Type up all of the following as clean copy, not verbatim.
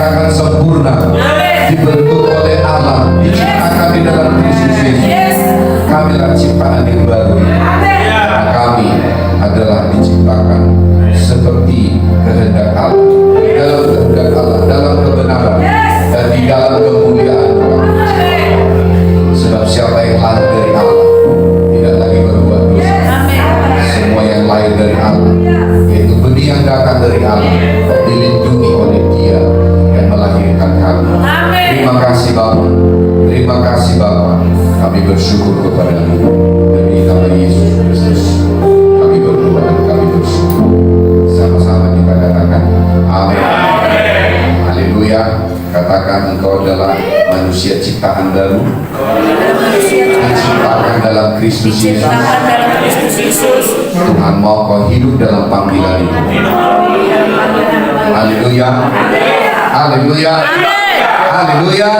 dikatakan sempurna, dibentuk oleh Allah, diciptakan di dalam Kristus Yesus. Kamilah ciptaan yang baru. Kami adalah diciptakan seperti kehendak Allah, dalam kehendak Allah, dalam kebenaran dan di dalam kemuliaan Allah. Sebab siapa yang lahir dari Allah tidak lagi berbuat dosa. Semua yang lahir dari Allah, yaitu benih yang datang dari Allah, dilindungi oleh Dia yang melahirkan kami. Terima kasih Bapa, terima kasih Bapa. Kami bersyukur kepada-Mu demi nama Yesus Kristus. Kami berdoa dan kami bersyukur. Sama-sama kita katakan amin. Haleluya. Katakan engkau adalah manusia ciptaan baru, diciptakan dalam Kristus Yesus. Tuhan mau kau hidup dalam panggilan itu. Haleluya. Haleluya. Haleluya.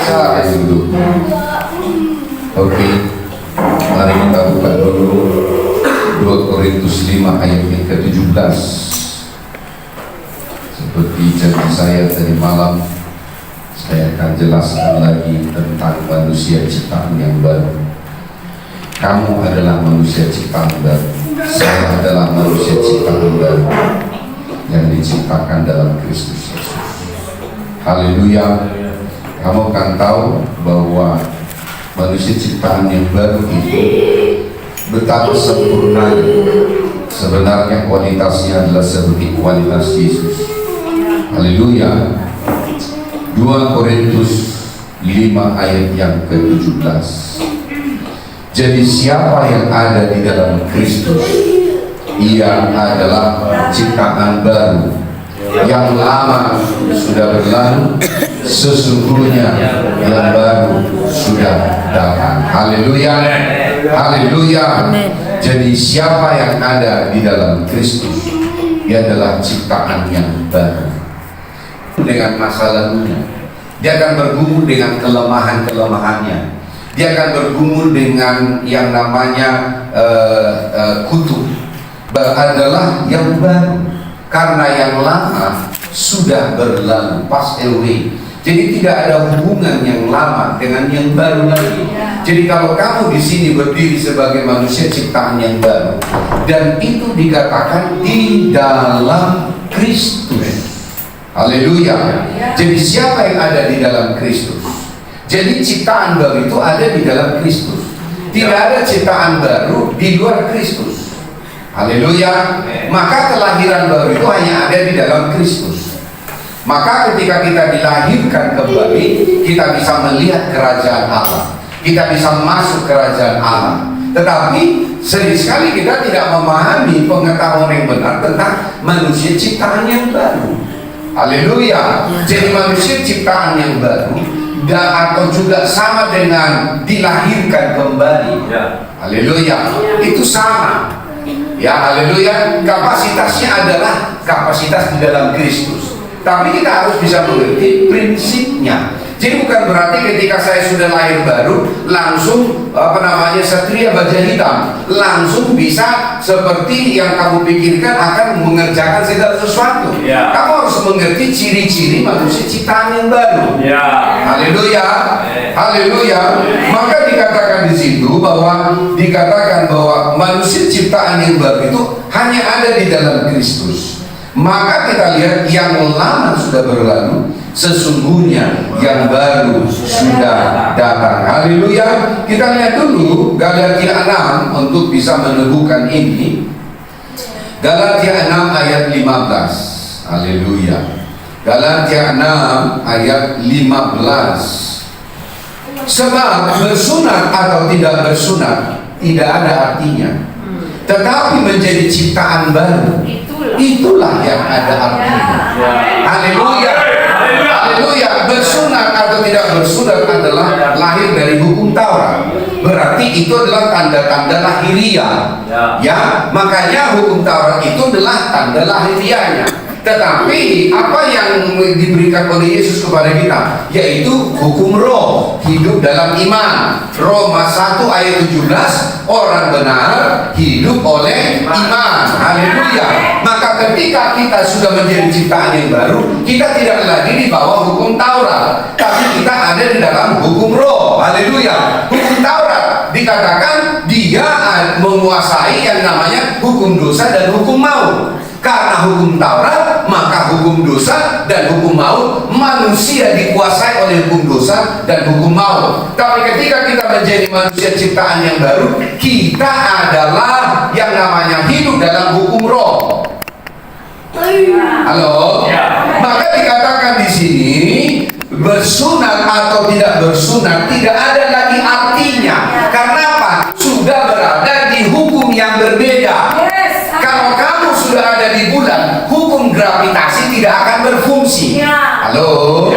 Silakan duduk. Oke, mari kita buka dulu 2 Korintus 5 ayat yang ke-17. Seperti janji saya tadi malam, saya akan jelaskan lagi tentang manusia ciptaan yang baru. Kamu adalah manusia ciptaan baru. Saya adalah manusia ciptaan baru yang diciptakan dalam Kristus Yesus. Haleluya. Kamu akan tahu bahwa manusia ciptaan yang baru itu betapa sempurnanya. Sebenarnya kualitasnya adalah seperti kualitas Yesus. Haleluya. 2 Korintus 5 ayat yang ke-17. Jadi siapa yang ada di dalam Kristus, ia adalah ciptaan baru. Yang lama sudah berlalu, sesungguhnya yang baru sudah datang. Haleluya. Haleluya. Jadi siapa yang ada di dalam Kristus, ia adalah ciptaan yang baru. Dengan masa lalunya, dia akan bergumul dengan kelemahan-kelemahannya. Dia akan bergumul dengan yang namanya kutuk. Adalah yang baru. Karena yang lama sudah berlalu, pass away. Jadi tidak ada hubungan yang lama dengan yang baru lagi. Jadi kalau kamu di sini berdiri sebagai manusia ciptaan yang baru, dan itu dikatakan di dalam Kristus. Haleluya. Jadi siapa yang ada di dalam Kristus? Jadi ciptaan baru itu ada di dalam Kristus. Tidak ada ciptaan baru di luar Kristus. Haleluya. Maka kelahiran baru itu hanya ada di dalam Kristus. Maka ketika kita dilahirkan kembali, kita bisa melihat kerajaan Allah, kita bisa masuk kerajaan Allah. Tetapi sering sekali kita tidak memahami pengetahuan yang benar tentang manusia ciptaan yang baru. Haleluya. Jadi manusia ciptaan yang baru atau juga sama dengan dilahirkan kembali. Haleluya. Itu sama. Ya, haleluya. Kapasitasnya adalah kapasitas di dalam Kristus. Tapi kita harus bisa mengerti prinsipnya. Jadi bukan berarti ketika saya sudah lahir baru langsung satria baja hitam, langsung bisa seperti yang kamu pikirkan akan mengerjakan segala sesuatu. Kamu harus mengerti ciri-ciri manusia ciptaan yang baru. Haleluya. Haleluya. Maka dikatakan di situ dikatakan bahwa manusia ciptaan yang baru itu hanya ada di dalam Kristus. Maka kita lihat yang lama sudah berlalu, sesungguhnya yang baru sudah datang. Haleluya. Kita lihat dulu Galatia 6 untuk bisa meneguhkan ini. Galatia 6 ayat 15. Haleluya. Galatia 6 ayat 15. Sebab bersunat atau tidak bersunat tidak ada artinya, tetapi menjadi ciptaan baru, itulah yang ada artinya. Haleluya. Haleluya. Bersunat atau tidak bersunat adalah lahir dari hukum Taurat. Berarti itu adalah tanda-tanda lahiriah. Ya, makanya hukum Taurat itu adalah tanda lahiriahnya. Tetapi apa yang diberikan oleh Yesus kepada kita, yaitu hukum roh, hidup dalam iman. Roma 1 ayat 17, orang benar hidup oleh iman. Haleluya. Maka ketika kita sudah menjadi ciptaan yang baru, kita tidak lagi di bawah hukum Taurat, tapi kita ada di dalam hukum roh. Haleluya. Hukum Taurat dikatakan dia menguasai yang namanya hukum dosa dan hukum maut. Karena hukum Taurat, maka hukum dosa dan hukum maut, manusia dikuasai oleh hukum dosa dan hukum maut. Tapi ketika kita menjadi manusia ciptaan yang baru, kita adalah yang namanya hidup dalam hukum roh. Halo? Maka dikatakan di sini, bersunat atau tidak bersunat tidak ada lagi artinya. Karena apa? Sudah berada di hukum yang berbeda. Kalau kamu sudah ada di bulan, hukum gravitasi tidak akan berfungsi. Halo?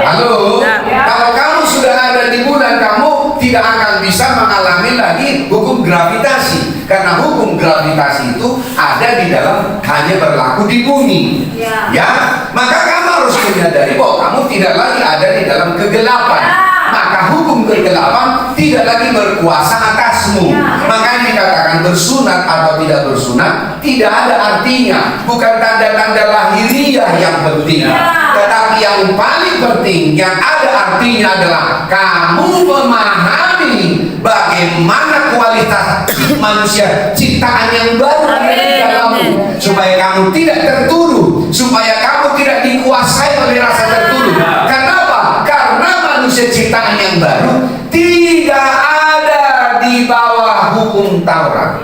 Halo? Kalau kamu sudah ada di bulan, kamu tidak akan bisa mengalami lagi hukum gravitasi. Karena hukum gravitasi itu ada di dalam, hanya berlaku di bumi. Ya, maka kamu harus menyadari bahwa kamu tidak lagi ada di dalam kegelapan. Maka hukum kegelapan tidak lagi berkuasa atasmu. Maka dikatakan bersunat atau tidak bersunat tidak ada artinya. Bukan tanda-tanda lahiriah yang penting, tetapi yang paling penting yang ada artinya adalah kamu memahami bagaimana kualitas manusia ciptaan yang baru di dalammu, supaya kamu tidak tertuduh, supaya kamu tidak dikuasai oleh rasa tertuduh. Kenapa? Karena manusia ciptaan yang baru tidak ada di bawah hukum Taurat.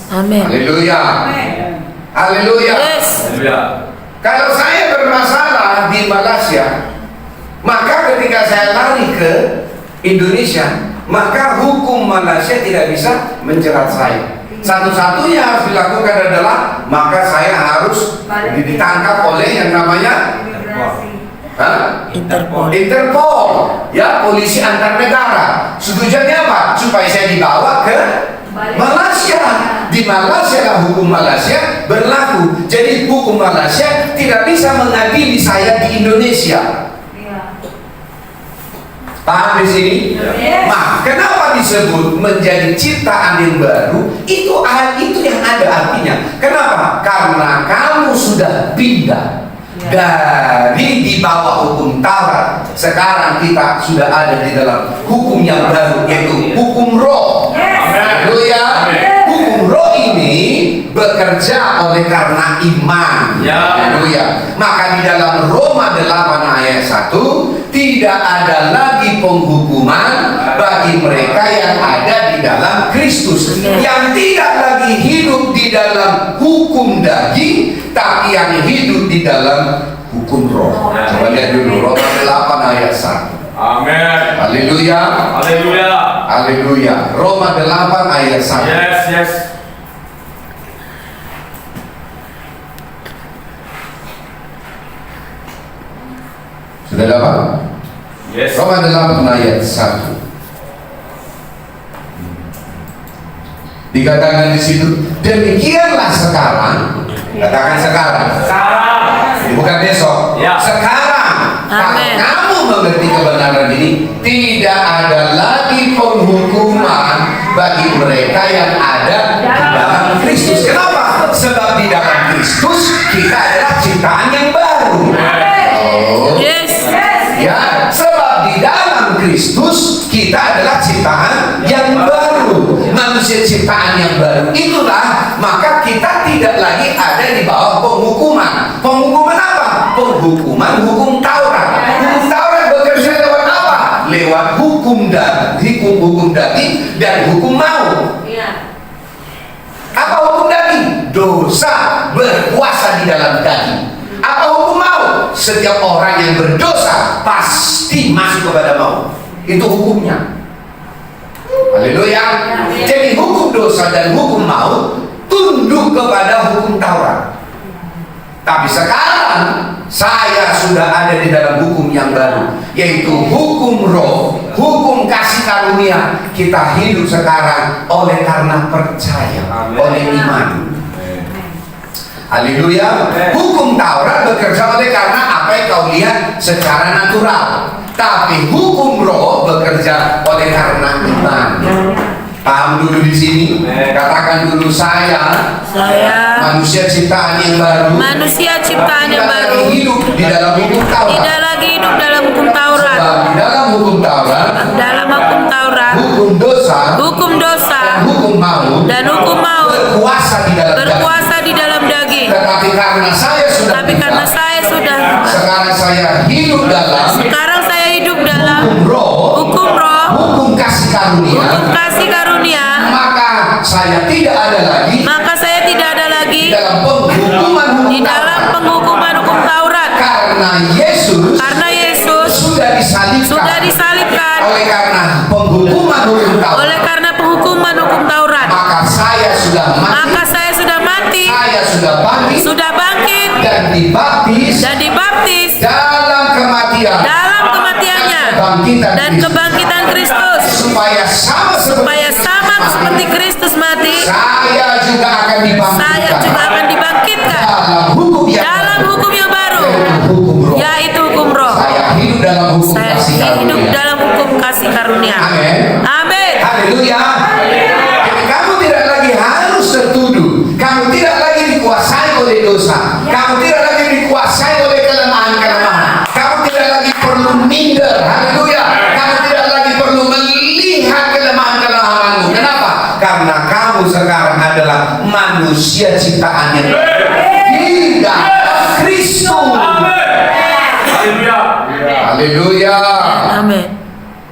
Amin. Haleluya. Haleluya. Kalau saya bermasalah di Malaysia, maka ketika saya lari ke Indonesia, maka hukum Malaysia tidak bisa menjerat saya. Satu-satunya harus dilakukan adalah, maka saya harus ditangkap oleh yang namanya Interpol. Interpol, ya, polisi antar negara. Tujuannya apa? Supaya saya dibawa ke Malaysia. Di Malaysia lah hukum Malaysia berlaku. Jadi hukum Malaysia tidak bisa mengadili saya di Indonesia. Paham di sini? Nah, kenapa disebut menjadi ciptaan yang baru? Itu yang ada artinya. Kenapa? Karena kamu sudah pindah dari di bawah hukum Taurat. Sekarang kita sudah ada di dalam hukum yang baru, yaitu hukum roh. Haleluya. Hukum roh ini bekerja oleh karena iman. Haleluya. Maka di dalam Roma 8 ayat 1, tidak ada lagi penghukuman bagi mereka yang ada di dalam Kristus, yang tidak lagi hidup di dalam hukum daging, tapi yang hidup di dalam hukum roh. Coba lihat dulu Roma 8 ayat 1. Amin. Haleluya. Haleluya. Haleluya. Roma 8 ayat 1. Yes. Sudah dapat? Yes. Roma 8 ayat 1. Dikatakan di situ, demikianlah sekarang. Katakan sekarang. Bukan besok. Ya. Sekarang. Kalau Amin. kamu mengerti kebenaran ini, tidak ada lagi penghukuman bagi mereka yang ada di dalam Kristus. Kenapa? Sebab di dalam Kristus kita adalah ciptaan yang baru. Oh. Ya, sebab di dalam Kristus kita adalah ciptaan yang baru, manusia ciptaan yang baru. Itulah, maka kita tidak lagi ada di bawah penghukuman. Penghukuman apa? Penghukuman hukum Taurat. Hukum Taurat bekerja lewat apa? Lewat hukum daging dan hukum maut. Apa hukum daging? Dosa berkuasa di dalam daging. Apa hukum maut? Setiap orang yang berdosa pasti masuk kepada maut. Itu hukumnya. Haleluya. Jadi hukum dosa dan hukum maut tunduk kepada hukum Taurat. Tapi sekarang saya sudah ada di dalam hukum yang baru, yaitu hukum roh, hukum kasih karunia. Kita hidup sekarang oleh karena percaya, oleh iman. Haleluya. Hukum hukum Taurat bekerja oleh karena apa yang kau lihat secara natural. Tapi hukum roh bekerja oleh karena iman. Paham dulu di sini. Katakan dulu saya manusia ciptaan yang baru. Manusia ciptaan yang baru. Tidak lagi hidup di dalam hukum Taurat. Tidak lagi hidup dalam hukum Taurat. Sebab di dalam hukum Taurat, hukum dosa, dan hukum maut, berkuasa di dalam daging. Tetapi karena saya sudah sekarang saya hidup dalam hukum roh, hukum kasih karunia, maka saya tidak ada lagi dalam penghukuman hukum Taurat. Karena Yesus sudah disalibkan oleh karena penghukuman hukum Taurat. Maka saya sudah mati, sudah bangkit dan dibaptis dalam kematiannya dan kebangkitan Kristus, supaya sama seperti Kristus mati, saya juga akan dibangkitkan dalam hukum yang baru, yaitu hukum roh. Saya hidup dalam hukum kasih karunia. Amin. Haleluya. Jadi kamu tidak lagi harus tertuduh, kamu tidak lagi dikuasai oleh dosa, kamu tidak lagi dikuasai oleh kelemahan-kelemahan, kamu tidak lagi perlu minder. Haleluya. Kamu tidak lagi perlu melihat kelemahan-kelemahanmu. Kenapa? Karena kamu sekarang adalah manusia ciptaan yang di dalam Kristus. Haleluya. Amin.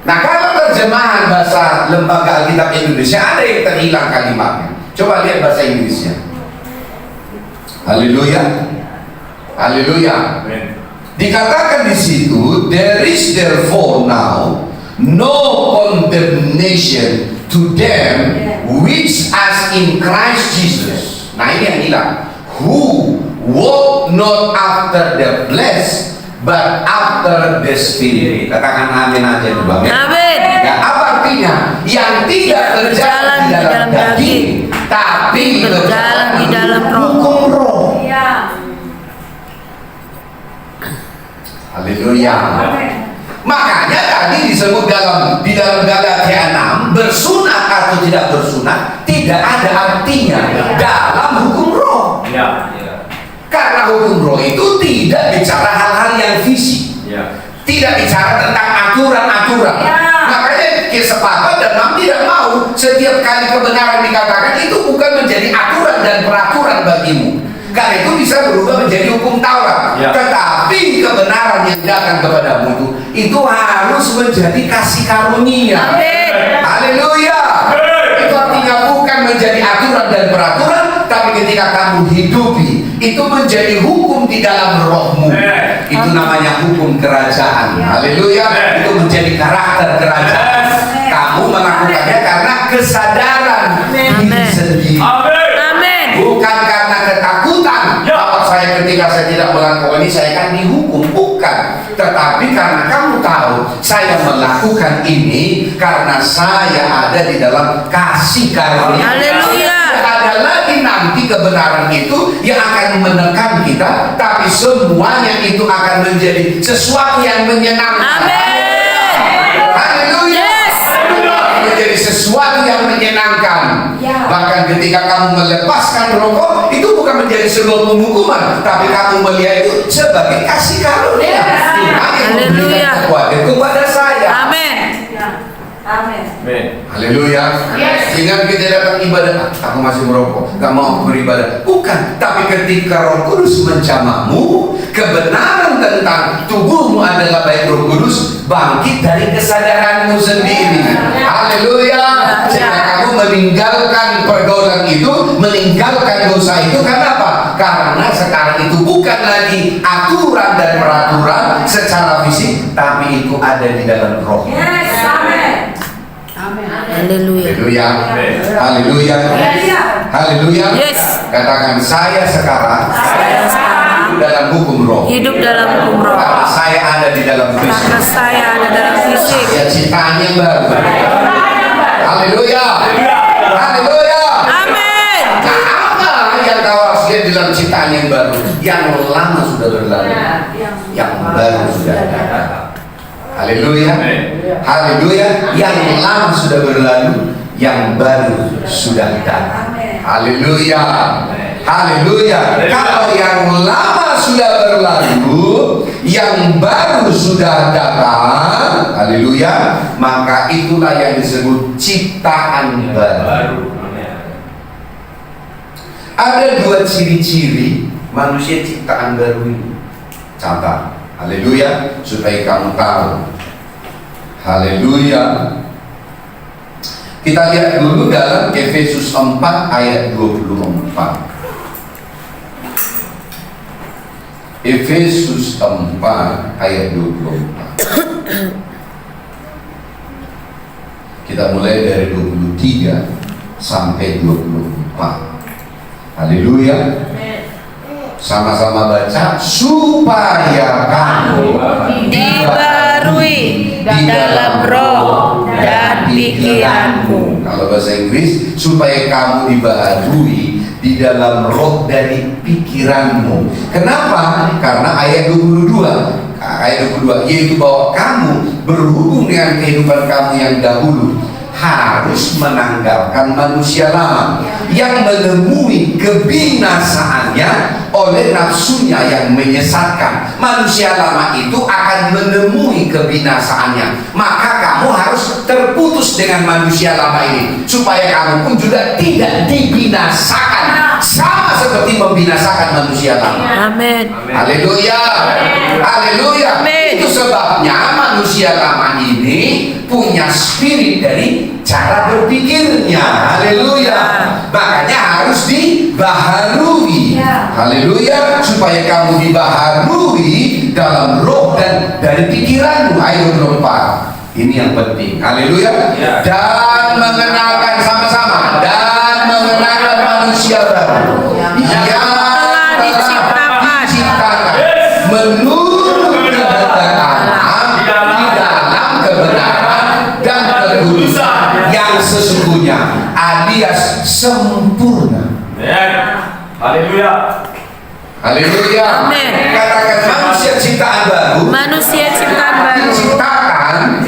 Nah, kalau terjemahan bahasa Lembaga Alkitab Indonesia ada yang terhilang kalimatnya. Coba lihat bahasa Inggrisnya. Haleluya. Haleluya. Dikatakan di situ, there is therefore now no condemnation to them which as in Christ Jesus. Nah, ini yang hilang. Who walk not after the flesh but after the Spirit. Katakan amin aja dulu, Bang. Amin. Ya, apa artinya? Yang tidak berjalan di dalam daging, tapi berjalan di dalam hukum roh. Haleluya. Makanya tadi disebut di dalam Galatia 6, bersunat atau tidak bersunat tidak ada artinya dalam hukum roh. Karena hukum roh itu tidak bicara hal-hal yang fisik, tidak bicara tentang aturan-aturan. Makanya sepakat dan Mam tidak mau setiap kali kebenaran dikatakan itu bukan menjadi aturan dan peraturan bagimu. Karena itu bisa berubah menjadi hukum Taurat. Tetapi kebenaran yang datang kepadamu itu harus menjadi kasih karunia. Haleluya. Itu artinya bukan menjadi aturan dan peraturan, tapi ketika kamu hidupi itu menjadi hukum di dalam rohmu. Itu namanya hukum kerajaan. Haleluya. Itu menjadi karakter kerajaan. Kamu melakukannya karena kesadaran diri sendiri. Bukan karena ketakutan bahwa ketika saya tidak melakukan ini saya akan dihukum. Bukan. Tetapi karena kamu tahu saya melakukan ini karena saya ada di dalam kasih karunia. Haleluya. Ada lagi nanti kebenaran itu yang akan menekan kita, tapi semuanya itu akan menjadi sesuatu yang menyenangkan. Haleluya. Menjadi sesuatu yang menyenangkan. Bahkan ketika kamu melepaskan rokok itu bukan menjadi sebuah penghukuman, tapi kamu melihat itu sebagai kasih karunia. Tuhan yang memberikan kekuatan kepada saya. Amin. Haleluya. Sehingga kita datang ibadah, aku masih merokok, gak mau beribadah. Bukan, tapi ketika Roh Kudus menjamahmu, kebenaran tentang tubuhmu adalah baik Roh Kudus bangkit dari kesadaranmu sendiri. Haleluya. Sehingga kamu meninggalkan pergaulan itu, meninggalkan dosa itu. Karena apa? Karena sekarang itu bukan lagi aturan dan peraturan secara fisik, tapi itu ada di dalam roh. Haleluya. Haleluya. Haleluya. Yes. Katakan saya sekarang hidup dalam hukum roh. Hidup dalam hukum roh. Karena saya ada di dalam Kristus. Karena saya ada dalam fisik. Saya ciptaan yang baru. Haleluya. Haleluya. Amin. Nah, apa yang kau harus dia dalam ciptaan yang baru, yang lama sudah berlalu, yang baru sudah datang. Haleluya, haleluya. Yang lama sudah berlalu, yang baru sudah datang. Haleluya, haleluya. Kalau yang lama sudah berlalu, yang baru sudah datang, haleluya, maka itulah yang disebut ciptaan baru. Ada dua ciri-ciri manusia ciptaan baru ini. Catat, haleluya, supaya kamu tahu. Haleluya. Kita lihat dulu dalam Efesus 4 ayat 24. Efesus 4 ayat 24. Kita mulai dari 23 sampai 24. Haleluya. Sama-sama baca. Supaya kamu dibarui dalam roh dan pikiranmu. Kalau bahasa Inggris, supaya kamu dibaharui di dalam roh dari pikiranmu. Kenapa? Karena ayat 22, yaitu bahwa kamu berhubung dengan kehidupan kamu yang dahulu harus menanggalkan manusia lama yang menemui kebinasaannya oleh nafsunya yang menyesatkan. Manusia lama itu akan menemui kebinasaannya, maka kamu harus terputus dengan manusia lama ini supaya kamu pun juga tidak dibinasakan sama seperti membinasakan manusia lama. Amin. Haleluya, haleluya. Itu sebabnya manusia lama ini punya spirit dari cara berpikirnya. Haleluya. Makanya harus dibaharui. Haleluya, supaya kamu dibaharui dalam roh dan dari pikiranmu. Ayat 24. Ini yang penting. Haleluya. Dan mengenalkan sama-sama, dan mengenalkan manusia baru yang telah diciptakan menurut kehendak Allah di dalam kebenaran dan kekudusan yang sesungguhnya, alias sempurna. Haleluya. Haleluya. Amin. Katakan manusia ciptaan baru. Manusia ciptaan baru Diciptakan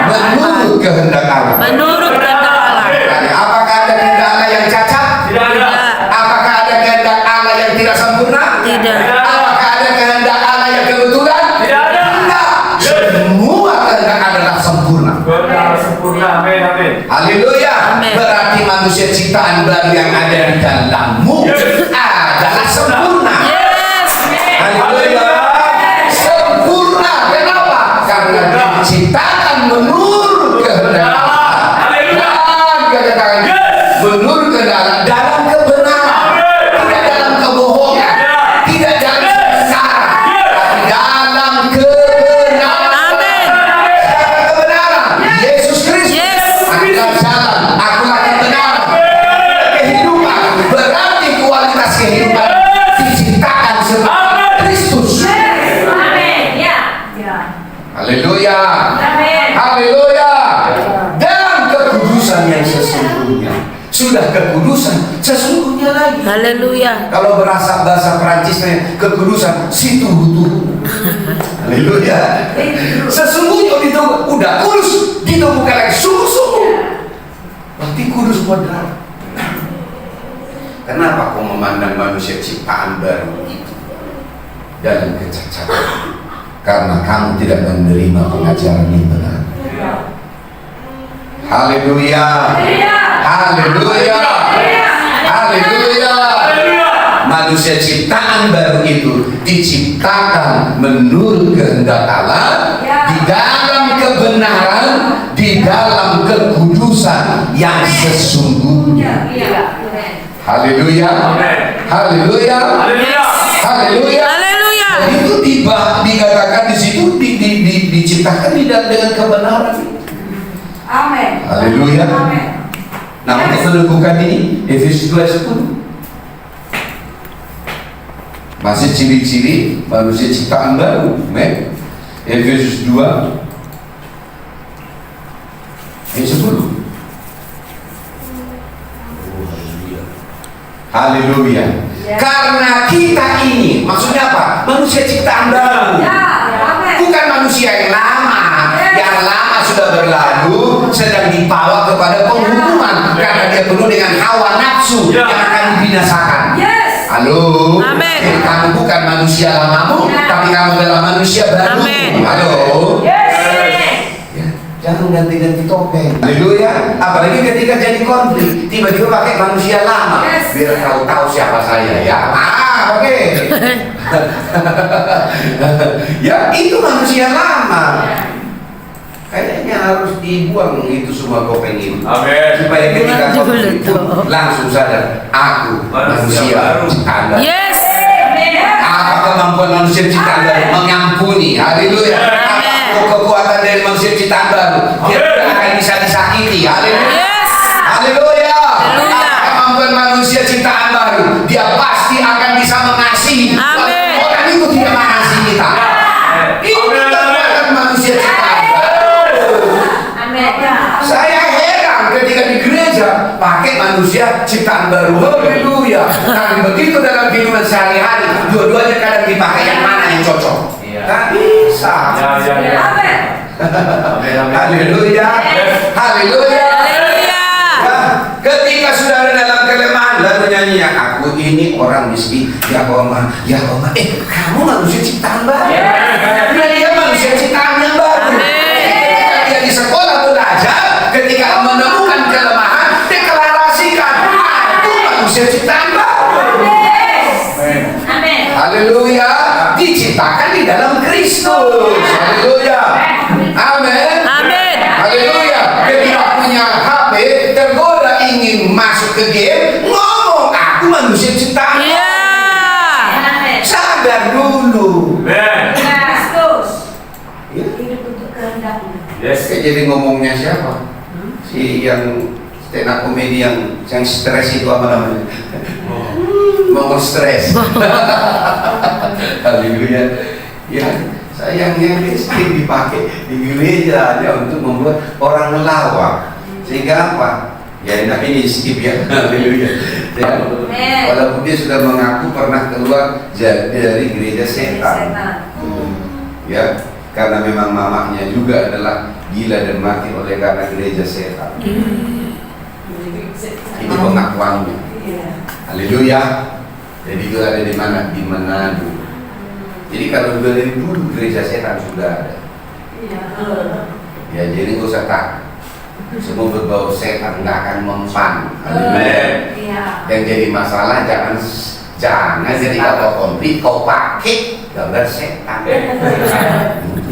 menurut kehendak Allah. menurut kehendak Allah. Apakah ada kehendak Allah yang cacat? Tidak. Apakah ada kehendak Allah yang tidak sempurna? Tidak. Apakah ada kehendak Allah yang kebetulan? Tidak ada. Tidak. Semua kehendak adalah sempurna. Benar, sempurna. Amin, amin. Haleluya. Amin. Berarti manusia ciptaan baru yang ada di dalammu adalah sempurna. Yes. Haleluya. Sempurna. Kenapa? Karena dia diciptakan menurut kehendak Allah. Dan katakan menurut kehendak Allah dalam kebenaran, tidak dalam kebohongan, tidak dalam kebenaran, tapi dalam kebenaran. Amin. Dalam kebenaran. Yesus Kristus Yes. adalah jalan, akulah kebenaran, kehidupan. Berarti kualitas kehidupan diciptakan seperti Kristus. Haleluya. Haleluya. Dan kekudusan yang sesungguhnya. Sudah kekudusan sesungguhnya lagi. Haleluya. Kalau bahasa Perancisnya kekudusan situ butuh. Haleluya. Sesungguhnya itu udah kudus, ditemukan lagi sungguh-sungguh. Berarti kudus modal. Kenapa kau memandang manusia ciptaan baru itu dalam kecacatan? Karena kamu tidak menerima pengajaran yang benar. Haleluya. Haleluya. Haleluya. Manusia ciptaan baru itu diciptakan menurut kehendak Allah di dalam kebenaran, di dalam kekudusan yang sesungguhnya. Haleluya. Haleluya. Haleluya. Haleluya. Itu dikatakan di situ diciptakan dengan kebenaran. Amin. Haleluya. Amin. Nah, untuk meneguhkan ini Efesus 2:10. Masih ciri-ciri manusia ciptaan baru. Amin. Efesus 2 ayat 10. Haleluya. Ya. Karena kita ini, maksudnya apa? Manusia ciptaan baru. Ya. Amin. Bukan manusia yang lama. Yang lama sudah berlalu, sedang dibawa kepada penghukuman karena dia penuh dengan hawa nafsu Ya. yang akan dibinasakan. Yes. Halo. Amin. Jadi kamu bukan manusia lamamu, Ya. tapi kamu adalah manusia baru. Amin. Halo. Yes. Ya, jangan ganti-ganti topeng. Haleluya. Apalagi ketika jadi konflik, tiba-tiba pakai manusia lama. Yes. Biar kau tahu siapa saya ya. Oke. Ya, itu manusia lama. Kayaknya harus dibuang itu semua topeng itu. Amin. Supaya ketika Buang konflik dulu pun tuh. langsung sadar, aku Manusia manusia baru. ciptaan. Yes. Apa kemampuan manusia ciptaan baru? Mengampuni. Haleluya. Apa kekuatan dari manusia ciptaan baru? Dia tidak akan bisa disakiti. Haleluya. Yes. Haleluya. Haleluya. Apa kemampuan manusia ciptaan baru? Dia pasti akan bisa mengasihi. Amin. Orang itu tidak mengasihi kita. Itu kekuatan manusia ciptaan baru. Amin. Saya heran ketika di gereja pakai manusia ciptaan baru. Haleluya. Tapi begitu dalam kehidupan sehari-hari, dua-duanya kadang dipakai, yang mana yang cocok? Iya. Tak bisa. Ya, ya, ya. Amin. Amin, amin. Haleluya. Haleluya. Haleluya. Ya, ketika saudara dalam kelemahan lalu nyanyi, aku ini orang miskin, ya Allah, ya Allah. Kamu manusia ciptaan baru. Dia manusia ciptaan yang baru. Ketika dia di sekolah belajar, ketika menemukan kelemahan, deklarasikan, aku manusia ciptaan baru. Amin. Haleluya. Diciptakan di dalam Kristus. Haleluya. Amin. Amin. Haleluya. Ketika punya HP, tergoda ingin masuk ke game, ngomong, aku manusia ciptaan. Iya. Amin. Sadar dulu. Amin. Kristus. Ya. Hidup untuk kehendakmu. Yes. Kayak jadi ngomongnya siapa? Si yang stand up comedy yang stres itu apa namanya? Ngomong stres. Haleluya. Ya, sayangnya miskin dipakai di gereja aja untuk membuat orang melawak. Sehingga apa? Ya, nah ini skip ya. Haleluya. Ya, walaupun dia sudah mengaku pernah keluar dari gereja setan. Ya, karena memang mamanya juga adalah gila dan mati oleh karena gereja setan. Ini pengakuannya. Haleluya. Jadi itu ada di mana? Di Manado. Jadi kalau dari dulu gereja setan sudah ada. Ya, jadi nggak usah takut. Semua berbau setan nggak akan mempan. Haleluya. Yang jadi masalah jangan ketika kau konflik kau pakai gambar setan.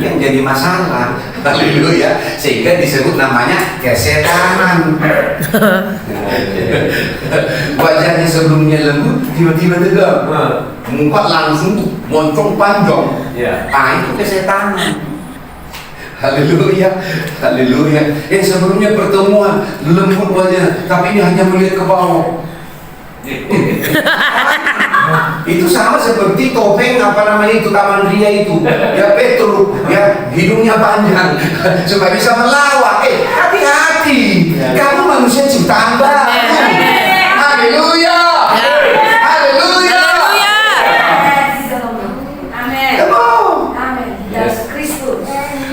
Yang jadi masalah. Haleluya. Sehingga disebut namanya kesetanan. Wajahnya sebelumnya lembut, tiba-tiba tegang. Muka langsung moncong panjang. Ya. Itu kesetanan. Haleluya. Haleluya. Yang sebelumnya pertemuan lembut wajah, tapi ini hanya melihat ke bawah. Itu sama seperti topeng apa namanya itu Taman Ria itu ya, Petrus ya, hidungnya panjang supaya bisa melawak. Hati-hati, kamu manusia ciptaan baru. Haleluya. Haleluya. Amin. Come on. Amin. Dalam Kristus.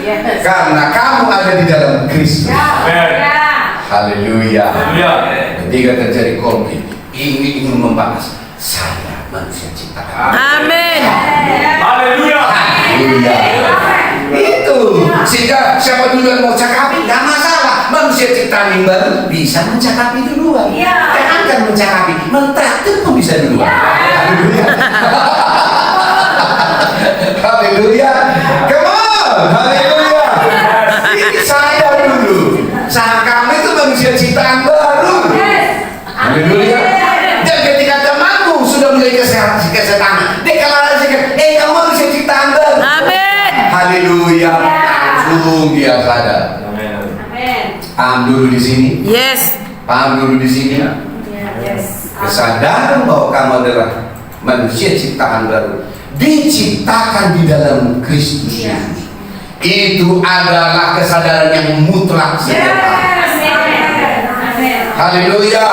Yes. Karena kamu ada di dalam Kristus. Amin. Haleluya. Haleluya. Ketika terjadi konflik, ini ingin membahas saya manusia ciptaan. Amin. Haleluya. Haleluya. Itu sehingga siapa duluan mau cakapi nggak masalah. Manusia ciptaan yang baru bisa mencakapi duluan. Iya. Jangan mencakapi, mentraktir pun bisa duluan. Haleluya. Haleluya. Come on. Haleluya. Ini saya dulu. Kamu itu manusia ciptaan baru. Yes. Haleluya. Dan ketika temanmu sudah mulai kesetanan, deklarasikan, kamu manusia ciptaan baru. Amin. Haleluya. Langsung dia sadar. Amin. Amin. Paham dulu di sini. Yes. Paham dulu di sini. Yes. Kesadaran bahwa kamu adalah manusia ciptaan baru, diciptakan di dalam Kristus Yesus. Itu adalah kesadaran yang mutlak setiap hari. Amin. Haleluya.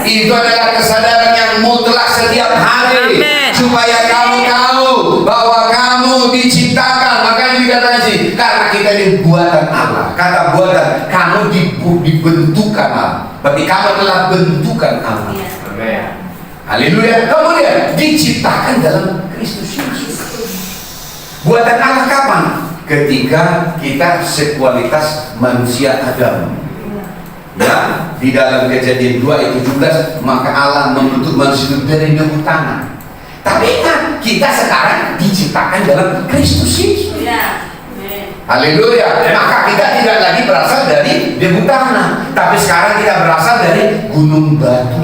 Itu adalah kesadaran yang yang mutlak setiap hari. Amin. Supaya kamu tahu bahwa kamu diciptakan. Makanya dikatakan sih, karena kita ini buatan Allah. Kata buatan, kamu dibentukan Allah. Berarti kamu telah bentukan Allah. Amin. Haleluya. Kemudian diciptakan dalam Kristus Yesus. Buatan Allah kapan? Ketika kita sekualitas manusia Adam. Ya, di dalam Kejadian 2 ayat 17, maka Allah membentuk manusia itu dari debu tanah. Tapi ingat, kita sekarang diciptakan dalam Kristus Yesus. Haleluya. Maka kita tidak lagi berasal dari debu tanah, tapi sekarang kita berasal dari gunung batu.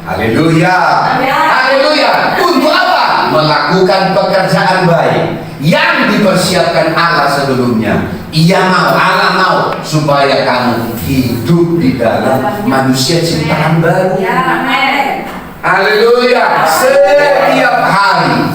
Haleluya. Haleluya. Untuk apa? Melakukan pekerjaan baik yang dipersiapkan Allah sebelumnya. Allah mau supaya kamu hidup di dalam manusia ciptaan baru. Haleluya. Setiap hari.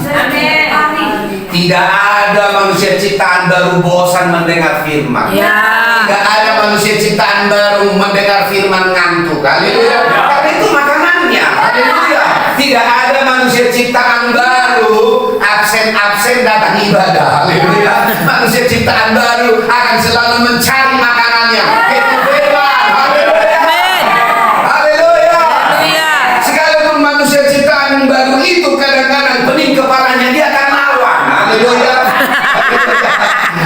Tidak ada manusia ciptaan baru bosan mendengar firman. Tidak ada manusia ciptaan baru mendengar firman ngantuk. Haleluya. Karena itu makanannya. Haleluya. Tidak ada manusia ciptaan baru absen datang ibadah. Haleluya. Manusia ciptaan baru akan selalu mencari makanannya. Itu firman. Haleluya. Haleluya. Sekalipun manusia ciptaan baru itu kadang-kadang pening kepalanya, dia akan lawan. Haleluya.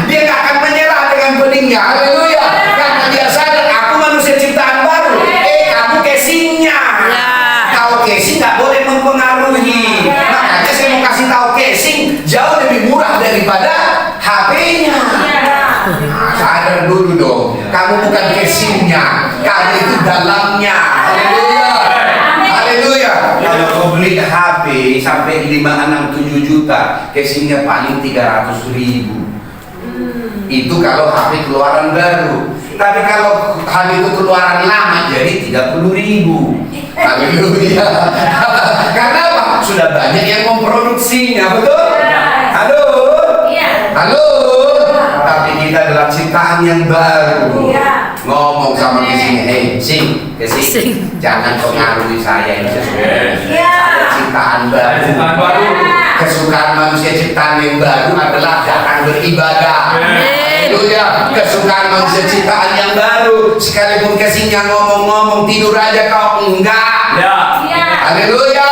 Dia gak akan menyerah dengan peningnya. Haleluya. Karena dia sadar, aku manusia ciptaan baru. Kamu casingnya. Tahu casing gak boleh mempengaruhi. Makanya saya mau kasih tahu, casing jauh lebih murah daripada HP-nya. Sadar dulu dong, kamu bukan casingnya, kamu itu dalamnya. Haleluya. Haleluya. Kalau kau beli HP sampai 5, 6, 7 juta, casingnya paling 300.000. Itu kalau HP keluaran baru. Tapi kalau HP itu keluaran lama jadi 30.000. Haleluya. Karena apa? Sudah banyak yang memproduksinya, betul? Halo. Halo. Tapi kita adalah ciptaan yang baru. Ngomong sama kesini, kesini, jangan pengaruhi saya ini. Saya ciptaan baru. Kesukaan manusia ciptaan yang baru adalah datang beribadah. Haleluya. Kesukaan manusia ciptaan yang baru, sekalipun kesingnya ngomong-ngomong tidur aja kau enggak. Haleluya.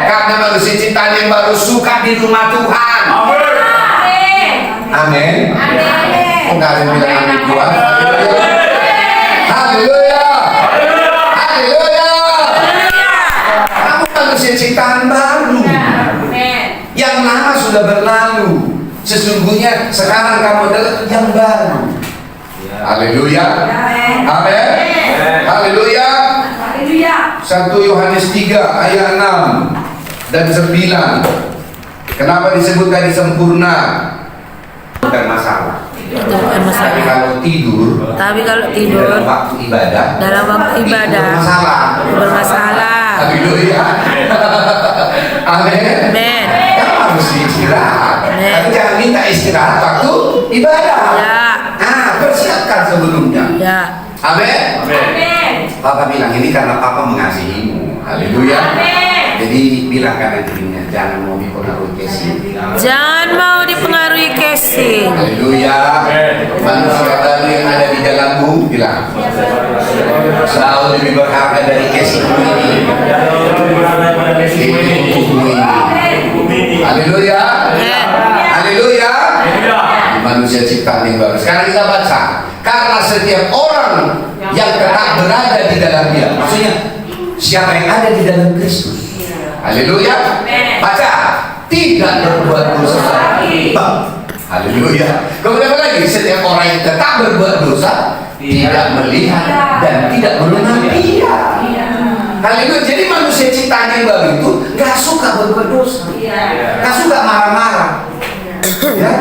Karena manusia ciptaan yang baru suka di rumah Tuhan. Amin. Enggak ada yang bilang amin Tuhan. Haleluya. Haleluya. Kamu manusia ciptaan baru. Yang lama sudah berlalu. Sesungguhnya sekarang kamu adalah yang baru. Haleluya. Amin. Haleluya. 1 Yohanes 3 ayat 6 dan 9. Kenapa disebut tadi sempurna? Bukan masalah. Tapi kalau tidur dalam waktu ibadah, bermasalah. Haleluya. Amin. Kamu harus istirahat. Tapi jangan minta istirahat waktu ibadah. Persiapkan sebelumnya. Amin. Papa bilang ini karena Papa mengasihimu. Haleluya. Jadi bilang karena dirinya, jangan mau dipengaruhi casing. Jangan mau dipengaruhi casing. Haleluya. Manusia baru yang ada di dalammu, bilang selalu lebih berharga dari casing ini. Haleluya. Haleluya. Manusia ciptaan yang baru. Sekarang kita baca. Karena setiap orang yang tetap berada di dalam Dia, maksudnya siapa yang ada di dalam Kristus. Haleluya. Baca. Tidak berbuat dosa lagi. Haleluya. Kemudian apa lagi? Setiap orang yang tetap berbuat dosa tidak melihat dan tidak mengenal Dia. Haleluya. Jadi manusia ciptaan yang baru itu gak suka berbuat dosa, gak suka marah-marah, ya,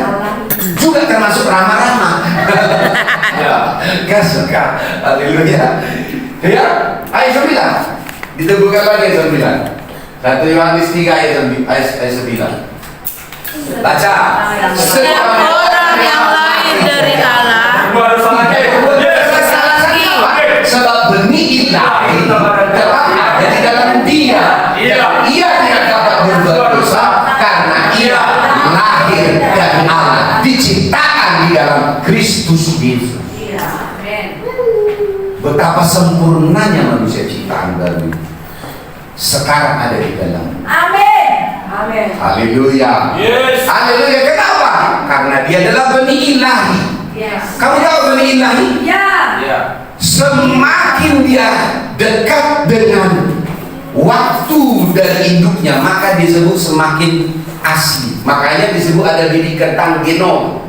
juga termasuk ramah-ramah. Gak suka. Haleluya. Ya. Ayat 9 diteguhkan lagi ayat 9. 1 Yohanes 3 ayat 9. Baca. Setiap orang yang lahir dari Allah sebab benih ilahi telah ada di dalam dia. Dan ia tidak dapat berbuat dosa karena ia lahir dari Allah, diciptakan di dalam Kristus Yesus. Betapa sempurnanya manusia ciptaan baru sekarang ada di dalam. Amin. Amin. Haleluya. Yes. Haleluya. Kenapa? Karena dia adalah benih ilahi. Yes. Kamu tahu benih ilahi? Ya. Ya. Semakin dia dekat dengan waktu dan induknya, maka disebut semakin asli. Makanya disebut ada bibit kentang genom.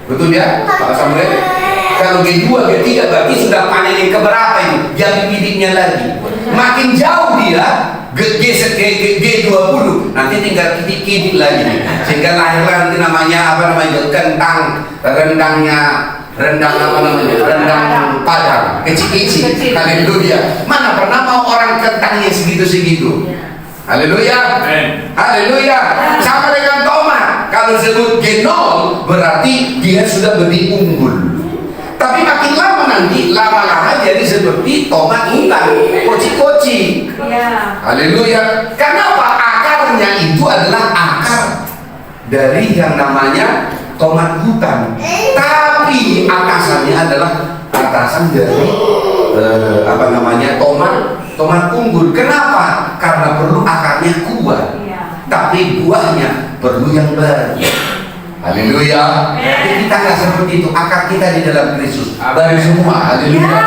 Betul ya, Pak Samuel? Kalau G2, G3 berarti sudah panen yang keberapa itu? Jadi bibitnya lagi. Makin jauh dia G20, nanti tinggal kitik-kitik lagi, sehingga lahirlah nanti namanya apa namanya kentang rendang padang kecil-kecil. Haleluya. Mana pernah mau orang kentangnya segitu-segitu? Haleluya. Haleluya. Sama dengan tomat. Kalau disebut G0 berarti dia sudah benih unggul. Tapi makin lama nanti lama-lama jadi seperti tomat hutan, koci-koci. Ya. Haleluya. Kenapa? Akarnya itu adalah akar dari yang namanya tomat hutan. Tapi atasannya adalah atasan dari tomat unggul. Kenapa? Karena perlu akarnya kuat. Ya. Tapi buahnya perlu yang baru. Haleluya. Jadi kita nggak seperti itu. Akar kita di dalam Kristus baru semua. Haleluya.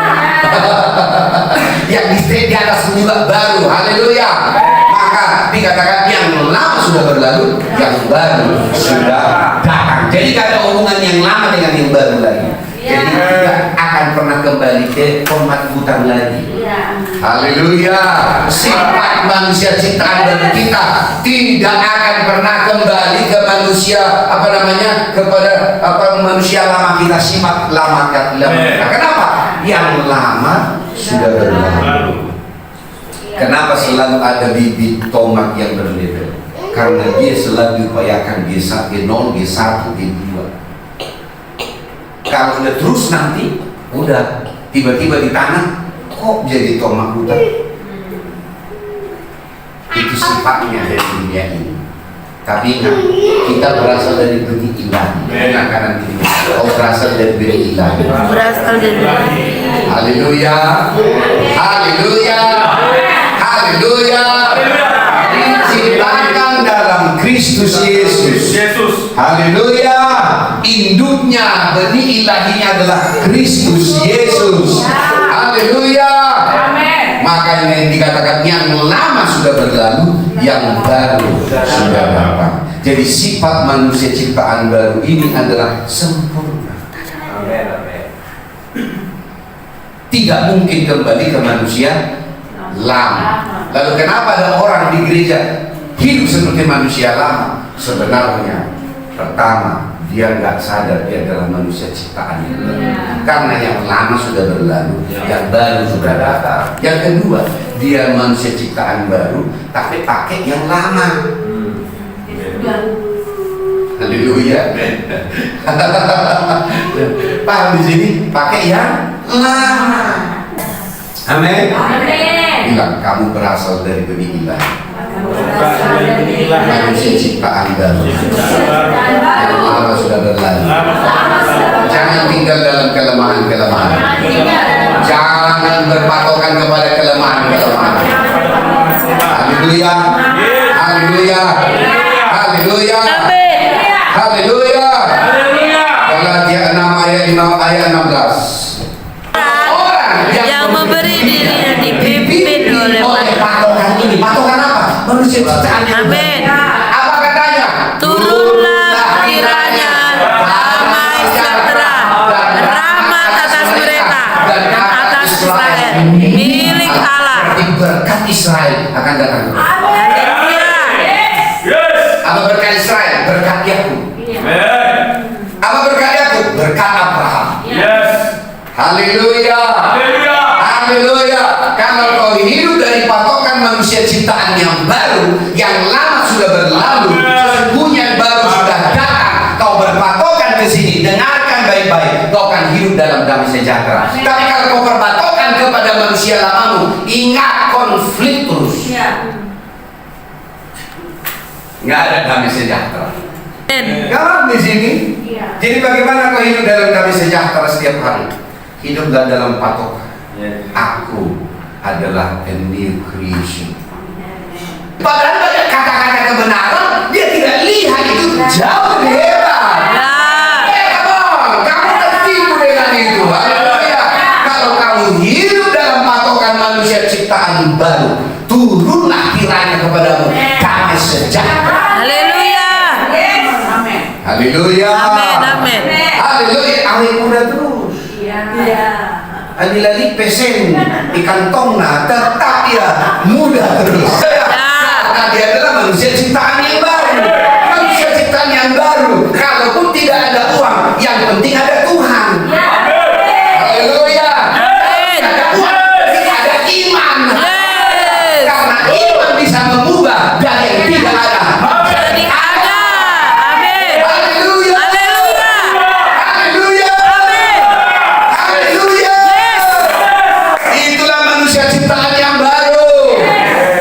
Yang di atas juga baru. Haleluya. Maka dikatakan yang lama sudah berlalu, yang baru sudah datang. Jadi tidak ada hubungan yang lama dengan yang baru lagi. Jadi tidak akan pernah kembali ke tomat hutan lagi. Haleluya. Sifat manusia ciptaan dari kita tidak akan pernah kembali ke manusia kepada manusia lama kita, sifat lama kita. Kenapa? Yang lama sudah berlalu. Kenapa selalu ada bibit tomat yang berlevel? Karena dia selalu diupayakan G1, G1, G2. Kalau udah terus nanti udah tiba-tiba di tanah kok jadi tomat hutan. Itu sifatnya dari dunia ini. Tapi ingat, kita berasal dari benih ilahi. Bukan kanan kiri. Kau berasal dari benih ilahi. Berasal dari Haleluya. Haleluya. Haleluya. Diciptakan dalam Kristus Yesus. Haleluya. Induknya, benih ilahinya adalah Kristus Yesus. Haleluya. Makanya yang dikatakan yang lama sudah berlalu, yang baru sudah datang. Jadi sifat manusia ciptaan baru ini adalah sempurna. Tidak mungkin kembali ke manusia lama. Lalu kenapa ada orang di gereja hidup seperti manusia lama? Sebenarnya pertama, dia nggak sadar dia adalah manusia ciptaan yang baru. Karena yang lama sudah berlalu, yang baru sudah datang. Yang kedua, dia manusia ciptaan baru, tapi pakai yang lama. Haleluya. Paham di sini? Pakai yang lama. Amin. Bilang kamu berasal dari benih ilahi. Manusia ciptaan baru yang lama sudah berlalu. Jangan tinggal dalam kelemahan-kelemahan. Jangan berpatokan kepada kelemahan-kelemahan. Haleluya. Haleluya. Haleluya. Haleluya. Galatia 6 ayat 16. Orang yang memberi dirinya dipimpin oleh patokan ini. Patokan apa? Manusia ciptaan yang baru. Amin. Apa katanya? Turunlah kiranya damai sejahtera dan rahmat atas mereka dan atas Israel milik Allah. Berarti berkat Israel akan datang. Haleluya. Apa berkat Israel? Berkat Yakub. Apa berkat Yakub? Berkat Abraham. Haleluya. Haleluya. Kalau kau hidup dari patokan manusia ciptaan yang baru, yang lama sudah berlalu, sesungguhnya yang baru sudah datang. Kau berpatokan ke sini, dengarkan baik-baik, kau akan hidup dalam damai sejahtera. Tapi kalau kau berpatokan kepada manusia lamamu. Ingat konflik terus. Nggak ada damai sejahtera. Kamu di sini. Jadi bagaimana kau hidup dalam damai sejahtera setiap hari? Hiduplah dalam patokan. Aku adalah a new creation. Padahal banyak kata-kata kebenaran, dia tidak lihat itu jauh lebih hebat. Kamu tertipu dengan itu. Haleluya. Kalau kamu hidup dalam patokan manusia ciptaan baru, turunlah kiranya kepadamu damai sejahtera. Haleluya. Haleluya. Amin, amin. Haleluya. Awet muda terus. Adilali pesen di kantongnya tetap ya muda terus. Karena dia adalah manusia ciptaan yang baru. Manusia ciptaan yang baru. Kalaupun tidak ada uang, yang penting ada Tuhan. Haleluya. Tidak ada uang, tidak ada iman. Karena iman bisa mengubah dari yang tidak ada Jadi ada. Amin. Haleluya. Haleluya. Haleluya. Amin. Haleluya. Itulah manusia ciptaan yang baru.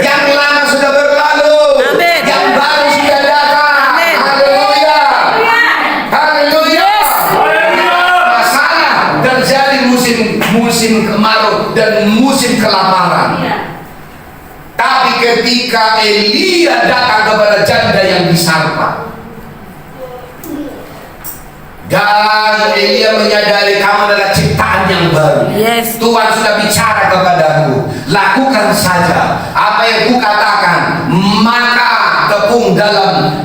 Yang lama sudah berlalu. Amin. Yang baru sudah datang. Amin. Haleluya. Haleluya. Masalah terjadi musim kemarau dan musim kelaparan. Tapi ketika Elia datang kepada janda yang disarpa, dan Elia menyadari kamu adalah ciptaan yang baru. Yes. Tuhan sudah bicara kepadaku, lakukan saja apa yang kukatakan, maka tepung dalam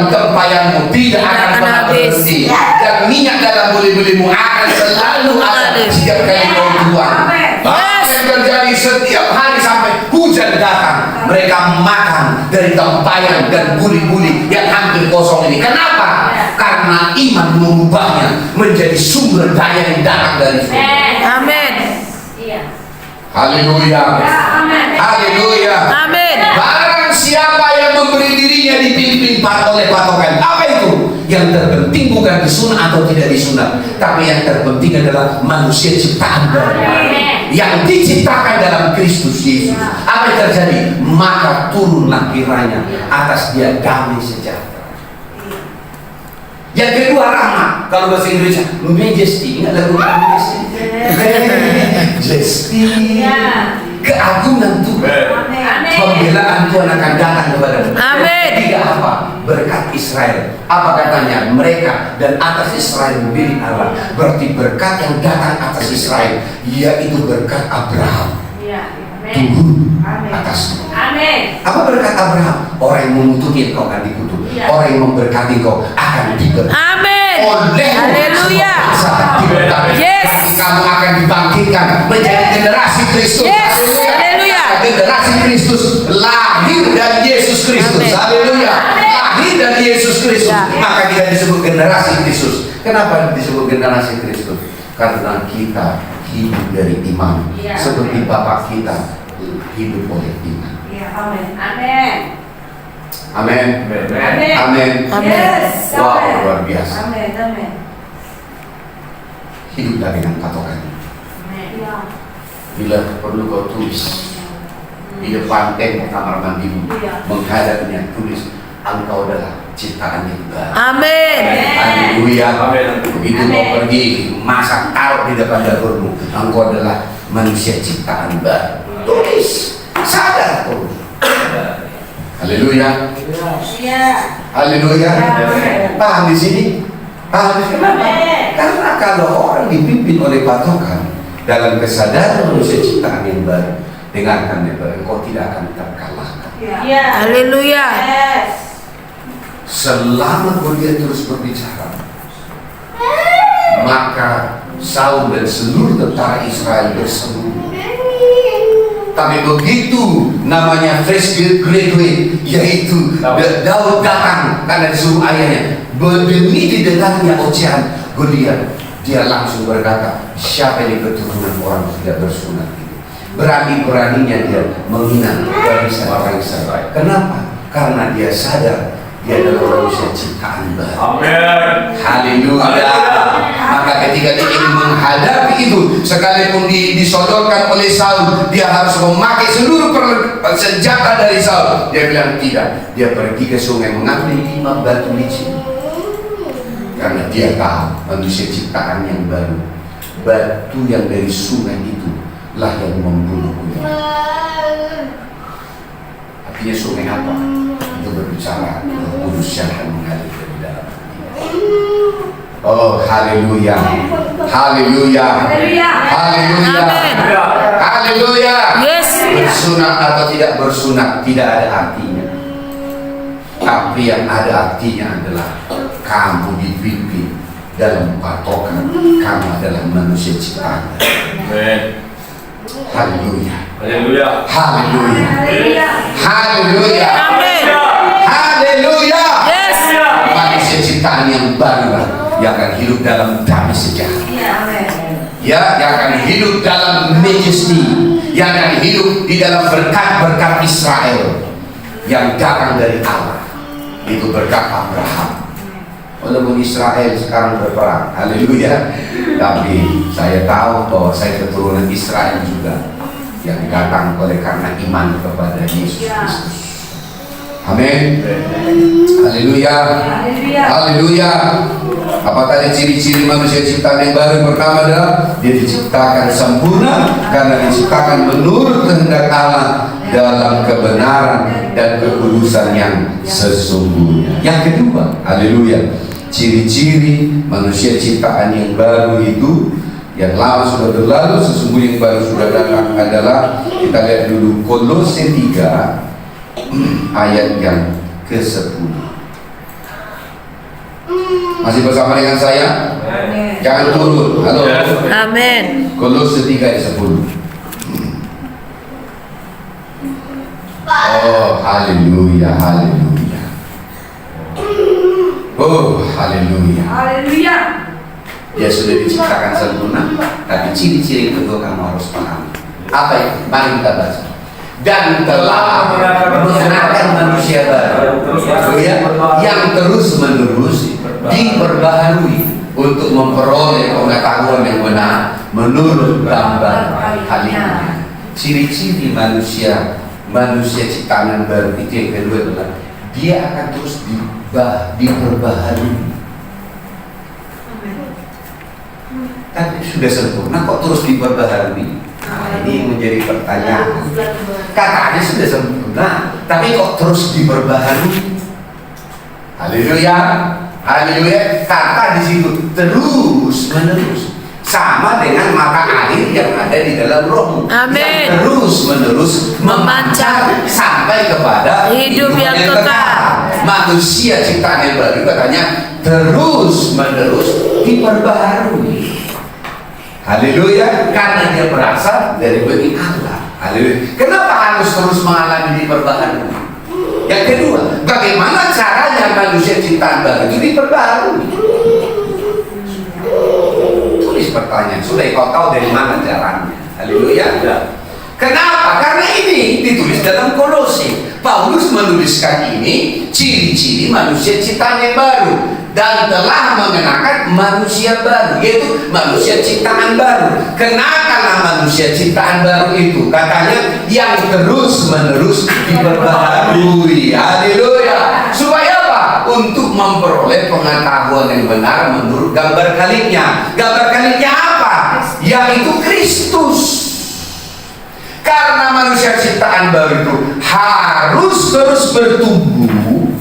tempayanmu tidak akan pernah habis. berhenti, dan minyak dalam buli-bulimu akan selalu ada setiap kali kau tuang. Apa yang terjadi setiap hari sampai hujan datang, mereka makan dari tempayan dan buli-buli yang hampir kosong ini. Kenapa? Karena iman mengubahnya menjadi sumber daya yang datang dari Tuhan. Amin. Haleluya. Haleluya. Amin. Barang siapa yang memberi dirinya dipimpin oleh patokan, apa itu? Yang terpenting bukan disunat atau tidak disunat, tapi yang terpenting adalah manusia ciptaan baru yang diciptakan dalam Kristus Yesus. Apa yang terjadi? Maka turunlah kiranya atas dia damai sejahtera. Yang kedua rahmat. Kalau bahasa Inggrisnya majesty. Ingat lagu majesty? Majesty. Keagungan Tuhan. Pembelaan Tuhan akan datang kepada kita. Amin. Tiga apa? Berkat Israel. Apa katanya? Mereka dan atas Israel milik Allah. Berarti berkat yang datang atas Israel, yaitu berkat Abraham. Turun atasmu. Apa berkat Abraham? Orang yang mengutuki kau akan dikutuk. Orang yang memberkati kau akan diberkati. Amin. Oleh Haleluya. Yes. Kamu akan dibangkitkan menjadi generasi Kristus. Yes. Haleluya. Generasi Kristus lahir dari Yesus Kristus. Amin. Haleluya. Lahir dari Yesus Kristus. Ya. Maka kita disebut generasi Kristus. Kenapa disebut generasi Kristus? Karena kita hidup dari iman. Ya. Seperti Bapak kita hidup oleh iman. Amin. Amin. Wow, luar biasa. Hiduplah dengan patokan. Bila perlu kau tulis di depan tembok kamar mandimu, menghadapnya tulis, engkau adalah ciptaan yang baru. Amin. Haleluya. Begitu mau pergi masak, taruh di depan dapurmu, engkau adalah manusia ciptaan baru. Tulis, sadar kau. Haleluya. Haleluya. Paham di sini? Paham di sini? Karena kalau orang dipimpin oleh patokan dalam kesadaran manusia ciptaan yang baru, dengarkan baik-baik, engkau tidak akan terkalahkan. Haleluya. Selama dia terus berbicara, maka Saul dan seluruh tentara Israel bersembunyi. Tapi begitu namanya fresh graduate, yaitu Daud datang karena disuruh ayahnya, demi didengarnya ocehan Goliat, dia langsung berkata, siapa yang keturunan orang tidak bersunat itu? Berani-beraninya dia menghina barisan orang Israel. Kenapa? Karena dia sadar dia adalah manusia ciptaan baru. Amin. Haleluya. Maka ketika dia ingin menghadapi itu, sekalipun disodorkan oleh Saul, dia harus memakai seluruh senjata dari Saul. Dia bilang tidak. Dia pergi ke sungai mengambil 5 batu licin, karena dia tahu manusia ciptaan yang baru. Batu yang dari sungai itu lah yang membunuhnya. Artinya sungai apa? Itu berbicara Roh Kudus yang akan mengalir dari dalam hati. Oh, haleluya, haleluya, haleluya, haleluya. Yes. Bersunat atau tidak bersunat tidak ada artinya. Tapi yang ada artinya adalah kamu dipimpin dalam patokan kamu adalah manusia ciptaan. Amin. Haleluya, Haleluya. haleluya, haleluya, Amin. haleluya. Yes. Manusia ciptaan yang baru yang akan hidup dalam damai sejahtera, ya, yang akan hidup dalam majesty, yang akan hidup di dalam berkat-berkat Israel yang datang dari Allah. Itu berkat Abraham. Walaupun Israel sekarang berperang, haleluya, tapi saya tahu bahwa saya keturunan Israel juga, yang datang oleh karena iman kepada Yesus Kristus. Amin. Haleluya, haleluya. Apa tadi ciri-ciri manusia ciptaan yang baru? Pertama adalah dia diciptakan sempurna karena diciptakan menurut kehendak Allah dalam kebenaran dan kekudusan yang sesungguhnya. Yang kedua, haleluya, ciri-ciri manusia ciptaan yang baru itu, yang lama sudah berlalu, sesungguhnya yang baru sudah datang adalah, kita lihat dulu Kolose 3 ayat yang ke-10. Masih bersama dengan saya? Jangan turun. Halo. Amin. Kolose 3 ayat 10. Oh, haleluya, haleluya. Oh, haleluya. Dia sudah diciptakan sempurna, tapi ciri-ciri yang kedua kamu harus pahami. Apa itu? Mari kita baca. Dan telah mengenakan manusia baru, yang terus-menerus diperbaharui untuk memperoleh pengetahuan yang benar menurut gambar halimnya. Ciri-ciri manusia ciptaan yang baru itu yang kedua adalah dia akan terus diperbaharui. Tapi sudah sempurna kok terus diperbaharui? Nah, ini menjadi pertanyaan. Katanya sudah sempurna, tapi kok terus diperbaharui? Haleluya, haleluya. Kata di situ terus menerus, sama dengan mata air yang ada di dalam rohmu, Amin. yang terus menerus memancar sampai kepada Hidup yang kekal. Manusia ciptaan yang baru katanya terus menerus diperbaharui. Haleluya, karena dia berasal dari bagi Allah. Haleluya. Kenapa harus terus mengalami diperbaharui? Yang kedua, bagaimana caranya manusia ciptaan baru itu diperbaharui? Tulis pertanyaan. Sudah kau tahu dari mana caranya? Haleluya. Kenapa? Karena ini ditulis dalam Kolose. Paulus menuliskan ini ciri-ciri manusia ciptaan yang baru dan telah mengenakan manusia baru, yaitu manusia ciptaan baru. Kenakanlah manusia ciptaan baru itu, katanya yang terus-menerus diperbaharui. Haleluya. Supaya apa? Untuk memperoleh pengetahuan yang benar menurut gambar kaliknya. Gambar kaliknya apa? Yaitu Kristus. Karena manusia ciptaan baru itu harus terus bertumbuh,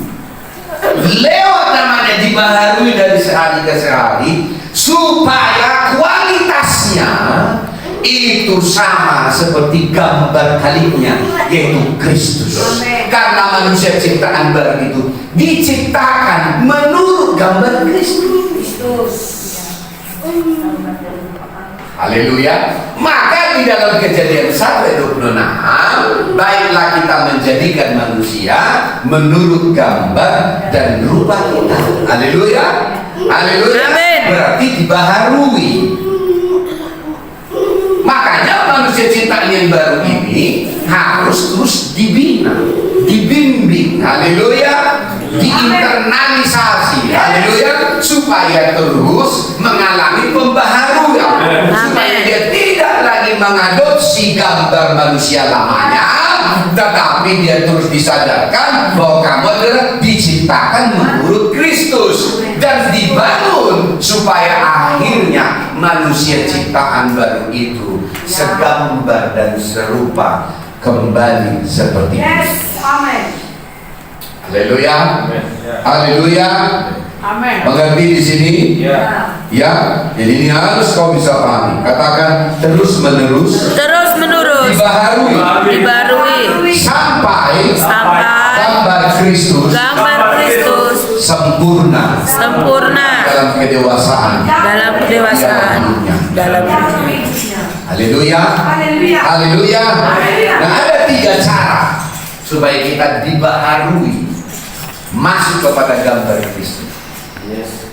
lewat namanya dibaharui dari sehari ke sehari, supaya kualitasnya itu sama seperti gambar kaliknya, yaitu Kristus. Karena manusia ciptaan baru itu diciptakan menurut gambar Kristus. Haleluya. Maka di dalam Kejadian 1:26, baiklah kita menjadikan manusia menurut gambar dan rupa kita. Haleluya. Haleluya. Amin. Berarti dibaharui. Makanya manusia ciptaan yang baru ini harus terus dibina, dibimbing. Haleluya. Diinternalisasi. Haleluya. Supaya supaya terus mengalami pembaharuan, supaya dia tidak lagi mengadopsi gambar manusia lamanya, tetapi dia terus disadarkan bahwa kamu adalah diciptakan menurut Kristus dan dibangun supaya akhirnya manusia ciptaan baru itu segambar dan serupa kembali seperti Kristus. Amin. Haleluya. Haleluya. Amin. Mengerti di sini? Ya. Ya. Jadi ini harus kau bisa pahami. Katakan terus menerus Terus menerus dibaharui dibarui sampai sampai gambar Kristus gambar Kristus sempurna sempurna dalam kedewasaan. dalam kedewasaan dalam hidupnya. Haleluya. Haleluya. Haleluya. Haleluya. Nah, ada 3 cara supaya kita dibaharui masuk kepada gambar Kristus. Yes.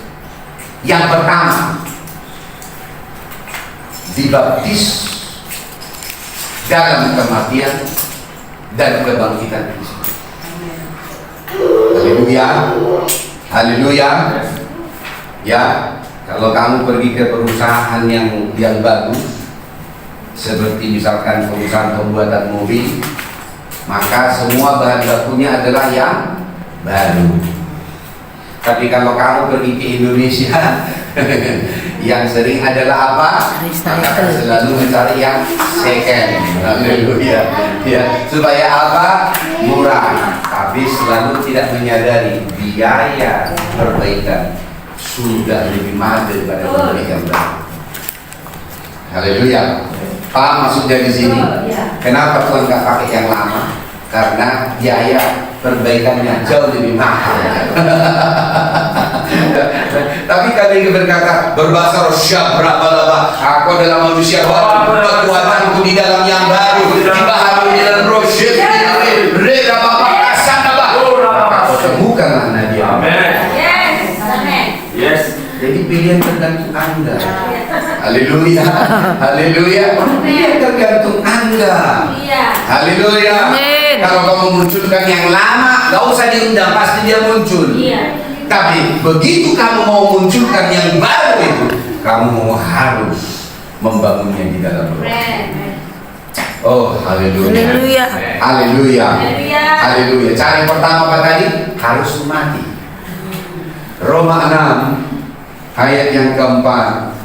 Yang pertama, dibaptis dalam kematian dan kebangkitan Kristus. Haleluya. Haleluya. Ya, kalau kamu pergi ke perusahaan yang bagus, seperti misalkan perusahaan pembuatan mobil, maka semua bahan bakunya adalah yang baru. Tapi kalau kamu pergi ke Indonesia, yang sering adalah apa? Maka selalu mencari yang second. Haleluya. Ya, supaya apa? Murah. Tapi selalu tidak menyadari biaya perbaikan sudah lebih mahal daripada membeli yang baru. Haleluya. Paham maksudnya di sini? Kenapa Tuhan nggak pakai yang lama? Karena biaya perbaikannya jauh lebih mahal. Tapi kali ini berkata berbahasa Rosyab berapa-lapa, aku adalah manusia baru, kekuatanku di dalam yang baru, dibaharui dengan Rosyab, reda bapak kasar bapak. Kau temukanlah Nadia. Amin. Yes. Amin. Yes. Jadi pilihan tergantung Anda. Haleluya. Haleluya. Pilihan tergantung Anda. Iya. Haleluya. Amin. Kalau kamu munculkan yang lama, gak usah diundang, pasti dia muncul. Iya. Tapi begitu kamu mau munculkan yang baru itu, kamu harus membangunnya di dalam roh. Oh, haleluya. Haleluya. Haleluya. Haleluya. Haleluya. Cara yang pertama apa tadi? Harus mati. Roma 6 ayat yang keempat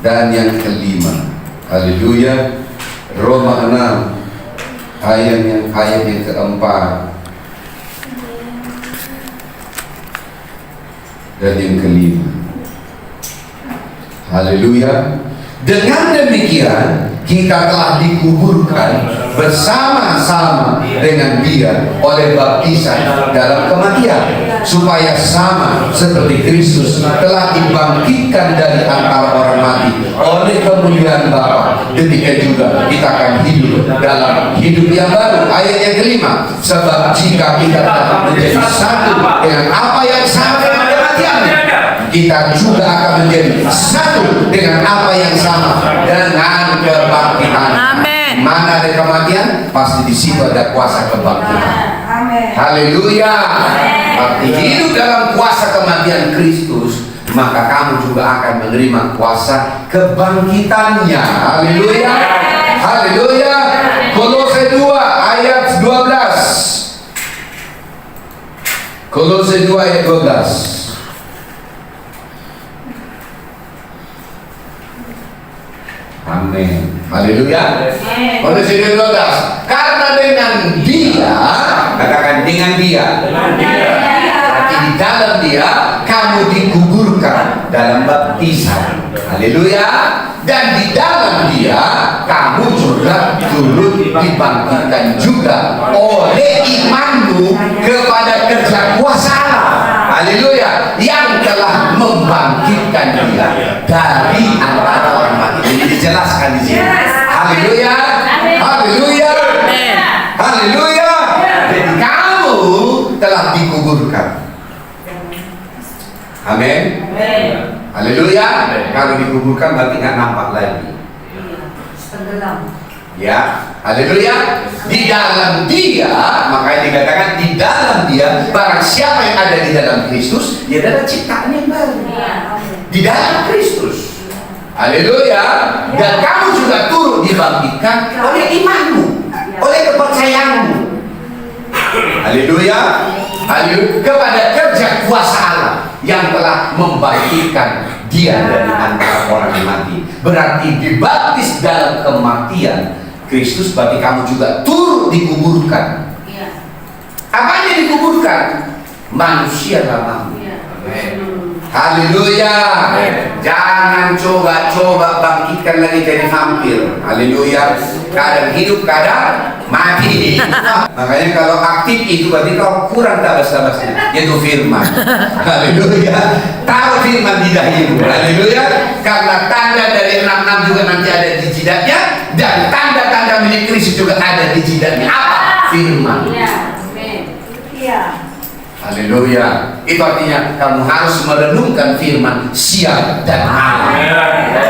dan yang kelima. Haleluya. Roma 6 ayat yang keempat dan yang kelima. Haleluya. Dengan demikian kita telah dikuburkan bersama-sama dengan Dia oleh baptisan dalam kematian, supaya sama seperti Kristus telah dibangkitkan dari antara orang mati oleh kemuliaan Bapa. Demikian juga kita akan hidup dalam hidup yang baru. Ayat yang kelima, sebab jika kita telah menjadi satu dengan apa yang sama dengan kematiannya, kita juga akan menjadi satu dengan apa yang sama dengan kebangkitan. Amin. Mana ada kematian, pasti di situ ada kuasa kebangkitan. Amin. Haleluya. Arti hidup dalam kuasa kematian Kristus, maka kamu juga akan menerima kuasa kebangkitannya. Haleluya. Haleluya. Kolose 2 ayat 12. Kolose 2 ayat 12. Amin. Haleluya. Kolose 2 ayat 12. Karena dengan Dia, katakan dengan Dia. Berarti di dalam Dia kamu dikuburkan dalam baptisan. Haleluya. Dan di dalam Dia kamu juga turut dibangkitkan juga oleh imanmu kepada kerja kuasa Allah. Haleluya. Yang telah membangkitkan Dia dari antara orang mati. Ini dijelaskan di sini. Haleluya. Haleluya. Haleluya. Jadi kamu telah dikuburkan. Amin. Haleluya. Kalau dikuburkan berarti nggak nampak lagi. Tenggelam. Ya, haleluya. Di dalam Dia, makanya dikatakan di dalam Dia, barang siapa yang ada di dalam Kristus, dia adalah ciptaan yang baru. Di dalam Kristus. Haleluya. Dan kamu juga turut dibangkitkan oleh imanmu, oleh kepercayaanmu. Haleluya. Haleluya. Kepada kerja kuasa Allah yang telah membangkitkan Dia dari antara orang yang mati. Berarti dibaptis dalam kematian Kristus, berarti kamu juga turut dikuburkan. Apanya dikuburkan? Manusia lamamu. Haleluya. Jangan coba-coba bangkitkan lagi jadi vampir. Haleluya. Kadang hidup, kadang mati. Makanya kalau aktif itu berarti kau kurang tabas-tabasnya, yaitu firman. Haleluya. Taruh firman di dahimu. Haleluya. Karena tanda dari 66 juga nanti ada di jidatnya, dan tanda-tanda milik Kristus juga ada di jidatnya. Apa? Firman. Haleluya. Itu artinya kamu harus merenungkan firman siang dan malam.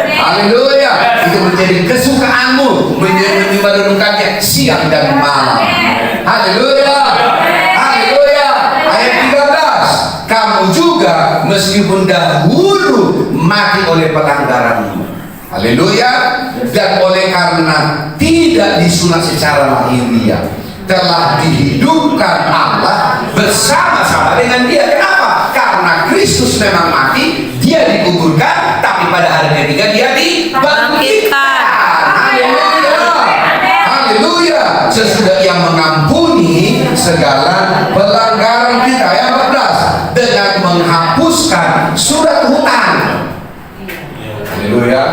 Haleluya. Itu menjadi kesukaanmu, merenungkannya siang dan malam. Haleluya. Haleluya. Ayat 13. Kamu juga meskipun dahulu mati oleh pelanggaranmu. Haleluya. Dan oleh karena tidak disunat secara lahiriah, telah dihidupkan Allah bersama-sama dengan Dia. Kenapa? Karena Kristus memang mati, Dia dikuburkan, tapi pada hari ketiga Dia dibangkitkan. Haleluya. Haleluya. Sesudah Ia mengampuni segala pelanggaran kita. Yang 14, dengan menghapuskan surat hutang. Haleluya.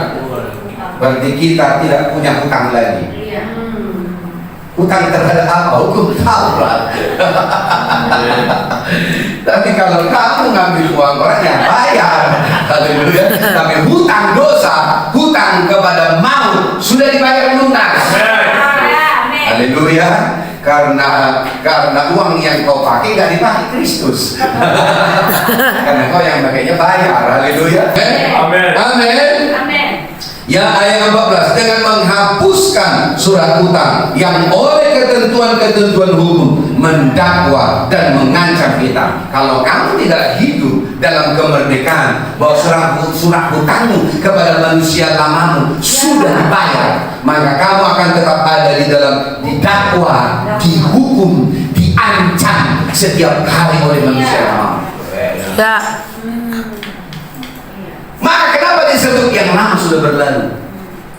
Berarti kita tidak punya hutang lagi. Hutang terhadap apa? Hukum Taurat. Tapi kalau kamu ngambil uang orang, ya bayar. Haleluya. Tapi hutang dosa, hutang kepada maut sudah dibayar lunas. Haleluya. Karena uang yang kau pakai nggak dipakai Kristus. Karena kau yang pakainya bayar. Haleluya. Amin. Amin. Ya, ayat 14, dengan menghapuskan surat hutang yang oleh ketentuan-ketentuan hukum mendakwa dan mengancam kita. Kalau kamu tidak hidup dalam kemerdekaan bahwa surat hutangmu kepada manusia lamamu sudah dibayar, maka kamu akan tetap ada di dalam didakwa, dihukum, diancam setiap hari oleh manusia lamamu. Ya. Maka kenapa disebut yang lama sudah berlalu?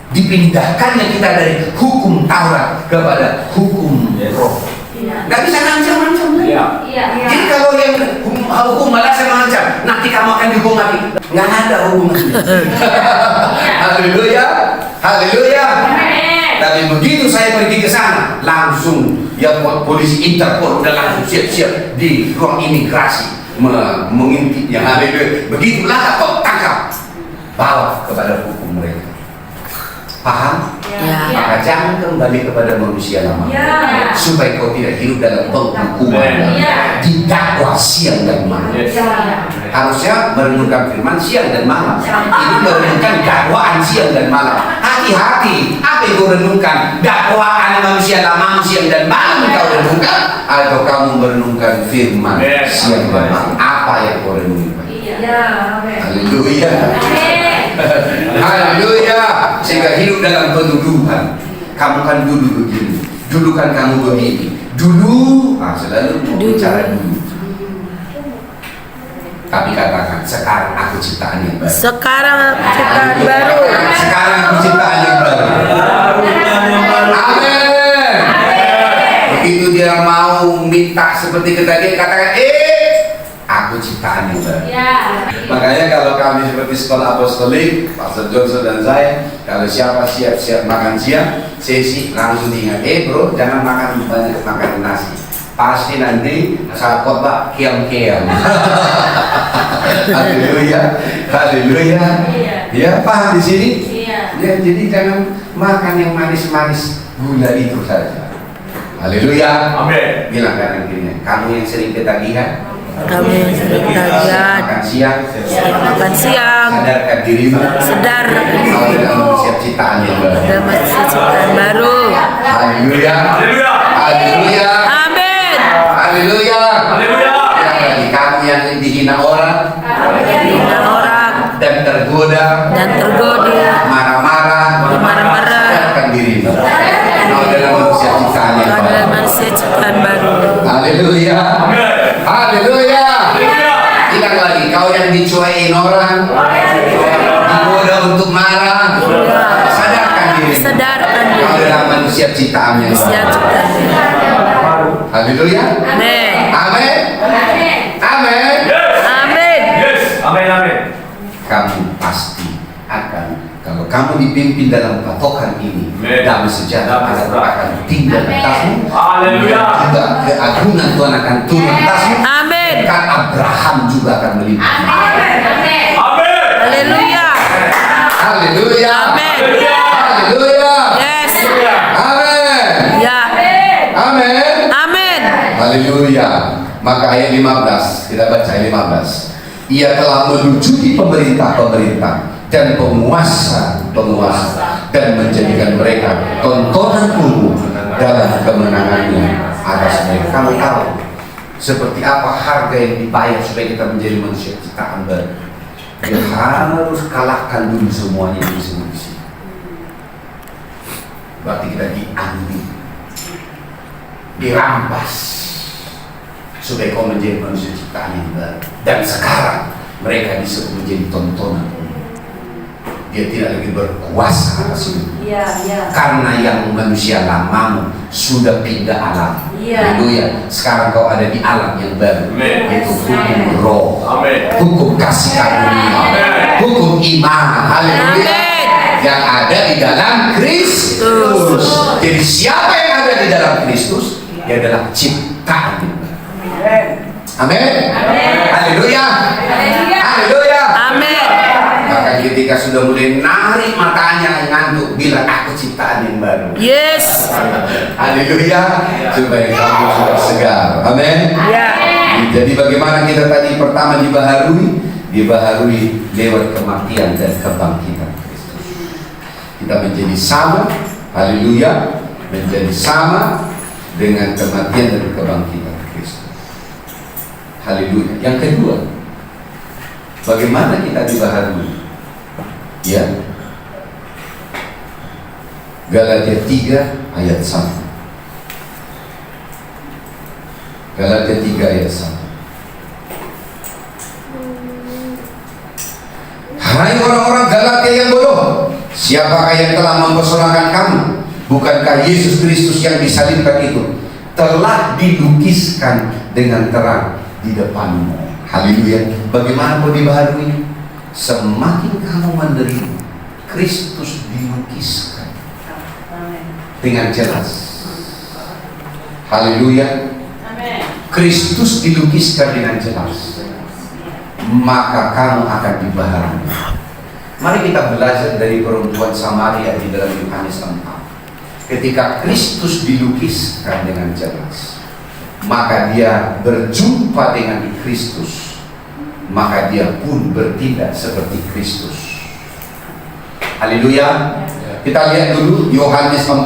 Dipindahkannya kita dari hukum Taurat kepada hukum roh. Gak bisa ngancam-ngancam lagi. Jadi kalau yang hukum malah saya mengancam, nanti kamu akan dihukum mati. Nggak ada hubungannya. Haleluya. Haleluya. Tapi begitu saya pergi ke sana, langsung ya polisi Interpol udah langsung siap-siap di ruang imigrasi mengintip yang ada. Begitulah kok tangkap, bawa kepada hukum mereka. Paham? Ya. Maka jangan kembali kepada manusia lama, supaya kau tidak hidup dalam penghukuman, didakwa siang dan malam. Harusnya merenungkan firman siang dan malam. Ini merenungkan dakwaan siang dan malam. Hati-hati, apa yang kau renungkan? Dakwaan manusia lama siang dan malam kau renungkan, atau kamu merenungkan firman siang dan malam? Apa yang kau renungkan? Haleluya. Haleluya. Sehingga hidup dalam penuduhan. Kamu kan dulu begini, dulu kan kamu begini, dulu selalu mau bicara dulu. Tapi katakan, sekarang aku ciptaan yang baru. Sekarang ciptaan baru. Sekarang aku ciptaan yang baru. Amin. Begitu dia mau minta seperti kita, dia katakan, aku ciptaan yang baru. Makanya kalau kami seperti sekolah apostolik, Pastor Johnson dan saya, kalau siapa siap-siap makan siang, sesi langsung diingat, bro, jangan makan banyak makan nasi. Pasti nanti saat khotbah kiam-kiam. Haleluya, haleluya. Ya, paham di sini? Ya, jadi jangan makan yang manis-manis, gula itu saja. Haleluya. Amin. Bilang kanan kirinya, kamu yang sering ketagihan, Kami yang sering tagihan, makan siang, makan siang, sadarkan dirimu sedar kau adalah manusia ciptaan yang baru. ada manusia ciptaan baru. Haleluya. Haleluya. Haleluya. Amin. Haleluya. Haleluya. Yang bagi kami yang dihina orang Hina orang dan tergoda, dan tergoda, marah-marah, marah-marah. sadarkan dirimu kau adalah manusia ciptaan yang Kau adalah baru. manusia ciptaan baru. Haleluya. Haleluya. Haleluya. Tidak lagi kau yang dicuekin orang, digoda untuk marah, sadarkan dirimu Sadarkan kau diri. adalah manusia ciptaan yang Manusia baru. ciptaan baru. Haleluya. Amin. Amin. Amin. Yes. Amin. Yes. Amin. Amin. Kamu pasti akan, kalau kamu dipimpin dalam patokan ini, Amin. damai sejahtera akan tinggal atasmu. Haleluya. Juga keagungan Tuhan akan turun atasmu. Amin. Kan Abraham juga akan melihat. Amin. Haleluya. Haleluya. Amin. Haleluya. Yes. Amin. Ya. Amin. Amin. Haleluya. Maka ayat 15, kita baca ayat 15. Ia telah melucuti pemerintah-pemerintah dan penguasa-penguasa dan menjadikan mereka tontonan umum dalam kemenangannya atas mereka. Kamu tahu seperti apa harga yang dibayar supaya kita menjadi manusia ciptaan baru? Dia harus kalahkan dulu semuanya di sini. Berarti kita diambil, dirampas supaya kau menjadi manusia ciptaan yang baru. Dan sekarang mereka disebut menjadi tontonan. Dia tidak lagi berkuasa atas hidup. Iya, iya. Karena yang manusia lamamu sudah pindah alam. Iya. Haleluya. Sekarang kau ada di alam yang baru, Amin. yaitu hukum roh, Amin. hukum kasih karunia, Amin. hukum iman. Haleluya. Amin. Yang ada di dalam Kristus. Jadi siapa yang ada di dalam Kristus? Dia adalah ciptaan yang baru. Amin. Haleluya. Haleluya. Amin. Maka ketika sudah mulai narik matanya ngantuk, bilang aku ciptaan yang baru. Yes. Haleluya. Supaya kamu sudah segar. Amin. Ya. Jadi bagaimana kita tadi pertama dibaharui? Dibaharui lewat kematian dan kebangkitan Kristus. Kita menjadi sama. Haleluya. Menjadi sama dengan kematian dan kebangkitan Kristus. Haleluya. Yang kedua, bagaimana kita dibaharui? Ya. Galatia 3 ayat 1. Galatia 3 ayat 1. Hai orang-orang Galatia yang bodoh, siapakah yang telah mempersoalkan kamu? Bukankah Yesus Kristus yang disalibkan itu telah dilukiskan dengan terang di depanmu? Haleluya. Bagaimana kau dibaharui? Semakin kamu menerima, Kristus dilukiskan dengan jelas. Haleluya. Kristus dilukiskan dengan jelas, maka kamu akan dibaharui. Mari kita belajar dari perempuan Samaria di dalam Yohanes 4. Ketika Kristus dilukiskan dengan jelas, maka dia berjumpa dengan Kristus, maka dia pun bertindak seperti Kristus. Haleluya. Kita lihat dulu Yohanes 4.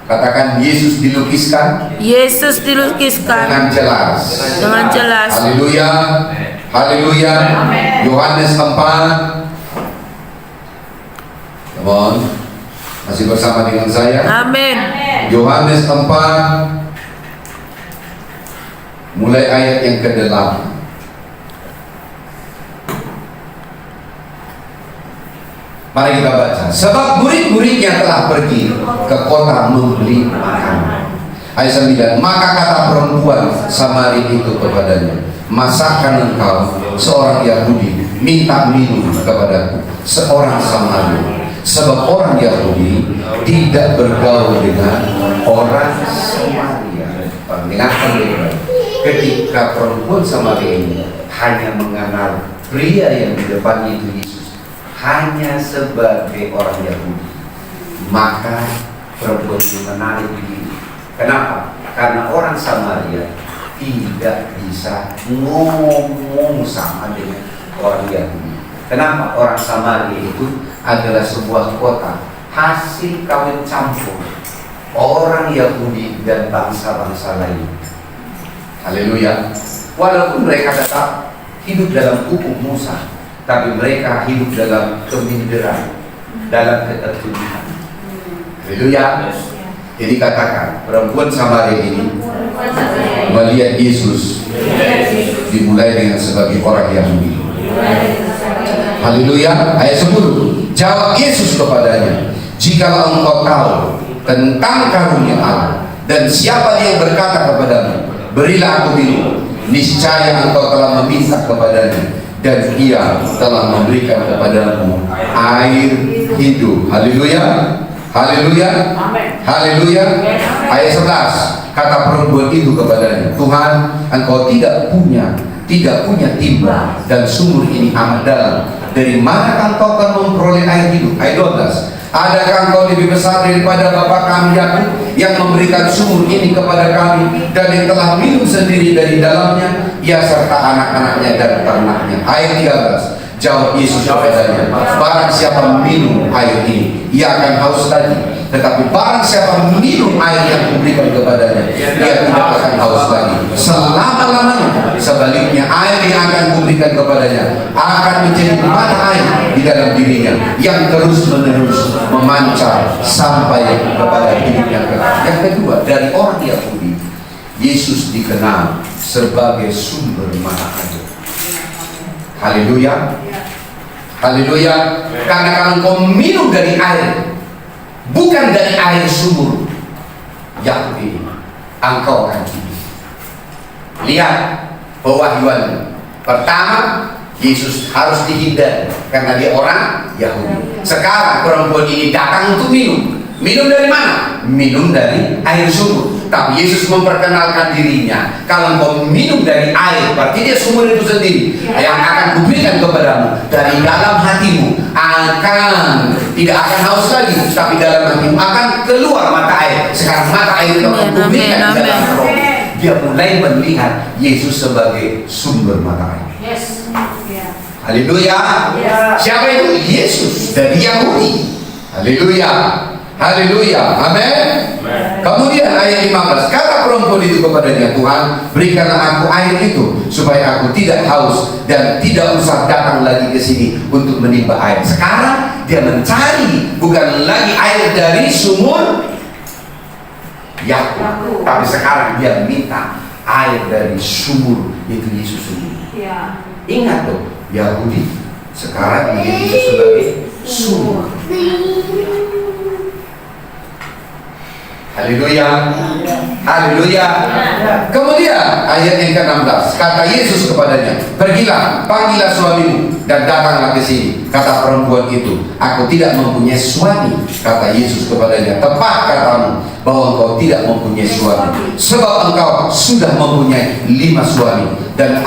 Katakan Yesus dilukiskan. Yesus dilukiskan Dengan jelas. dengan jelas. Haleluya. Haleluya. Yohanes 4. Come on. Masih bersama dengan saya? Amin. Yohanes 4 mulai ayat yang ke-8. Mari kita baca. Sebab murid-muridnya telah pergi ke kota membeli makanan. Ayat 9. Maka kata perempuan Samaria itu kepadanya, masakan engkau seorang Yahudi minta minum kepadaku seorang Samaria? Sebab orang Yahudi tidak bergaul dengan orang Samaria. Dengarkan baik-baik. Ketika perempuan Samaria ini hanya mengenal pria yang di depannya itu Yesus hanya sebagai orang Yahudi, maka perempuan itu menarik diri. Kenapa? Karena orang Samaria tidak bisa ngomong sama dengan orang Yahudi. Kenapa? Orang Samaria itu adalah sebuah kota hasil kawin campur orang Yahudi dan bangsa-bangsa lain. Haleluya. Walaupun mereka tetap hidup dalam hukum Musa, tapi mereka hidup dalam keminderan, dalam ketertuduhan. Haleluya. Jadi katakan, perempuan Samaria ini melihat Yesus dimulai dengan sebagai orang Yahudi. Haleluya. Ayat 10. Jawab Yesus kepadanya, jikalau engkau tahu tentang karunia Allah dan siapa dia yang berkata kepadamu, berilah aku minum, niscaya engkau telah meminta kepadanya dan ia telah memberikan kepadamu air hidup. Haleluya. Haleluya. Haleluya. Ayat 11. Kata perempuan itu kepadanya, Tuhan, engkau tidak punya timba dan sumur ini amat dalam. Dari mana engkau akan memperoleh air hidup? Ayat 12. Adakah engkau lebih besar daripada bapa kami Yakub yang memberikan sumur ini kepada kami dan yang telah minum sendiri dari dalamnya, ia serta anak-anaknya dan ternaknya? Ayat 13. Jawab Yesus kepadanya, barang siapa minum air ini, ia akan haus lagi. Tetapi barang siapa minum air yang kuberikan kepadanya, ia tidak akan haus lagi selama-lamanya. Sebaliknya, air yang akan kuberikan kepadanya akan menjadi mata air di dalam dirinya yang terus-menerus memancar sampai kepada hidup yang kekal. Yang kedua, dari orang Yahudi, Yesus dikenal sebagai sumber mata air. Haleluya. Haleluya. Karena kalau engkau minum dari air, bukan dari air sumur Yahudi, engkau akan hidup. Lihat pewahyuan pertama, Yesus harus dihindari karena dia orang Yahudi. Sekarang perempuan ini datang untuk minum. Minum dari mana? Minum dari air sumur. Tapi Yesus memperkenalkan dirinya, kalau engkau minum dari air, berarti dia sumur itu sendiri yang akan kuberikan kepadamu. Dari dalam hatimu tidak akan haus lagi, tapi dalam hatimu akan keluar mata air. Sekarang mata air itu akan kuberikan di dalam roh. Dia mulai melihat Yesus sebagai sumber mata air. Yes. Haleluya. Siapa itu? Yesus dari Yahudi. Haleluya. Haleluya. Amin. Kemudian ayat 15, kata perempuan itu kepadanya, Tuhan, berikanlah aku air itu supaya aku tidak haus dan tidak usah datang lagi ke sini untuk menimba air. Sekarang dia mencari bukan lagi air dari sumur Yakub, tapi sekarang dia minta air dari sumur itu Yesus sendiri. Ingat tuh, Yahudi sekarang menjadi Yesus sebagai sumur. Haleluya. Haleluya. Kemudian ayat yang ke-16, kata Yesus kepadanya, pergilah, panggillah suamimu dan datanglah ke sini. Kata perempuan itu, aku tidak mempunyai suami. Kata Yesus kepadanya, tepat katamu bahwa engkau tidak mempunyai suami, sebab engkau sudah mempunyai 5 suami, dan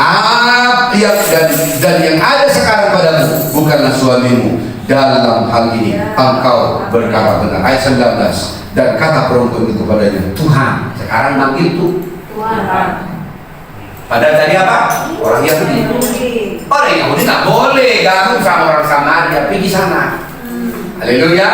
yang ada sekarang padamu bukanlah suamimu. Dalam hal ini engkau berkata benar. Ayat 19. Dan kata perempuan itu kepadanya, Tuhan. Sekarang manggil tuh Tuhan. Padahal tadi apa? Orang Yahudi. Orang Yahudi tak boleh gabung sama orang Samaria, pergi sana. Haleluya.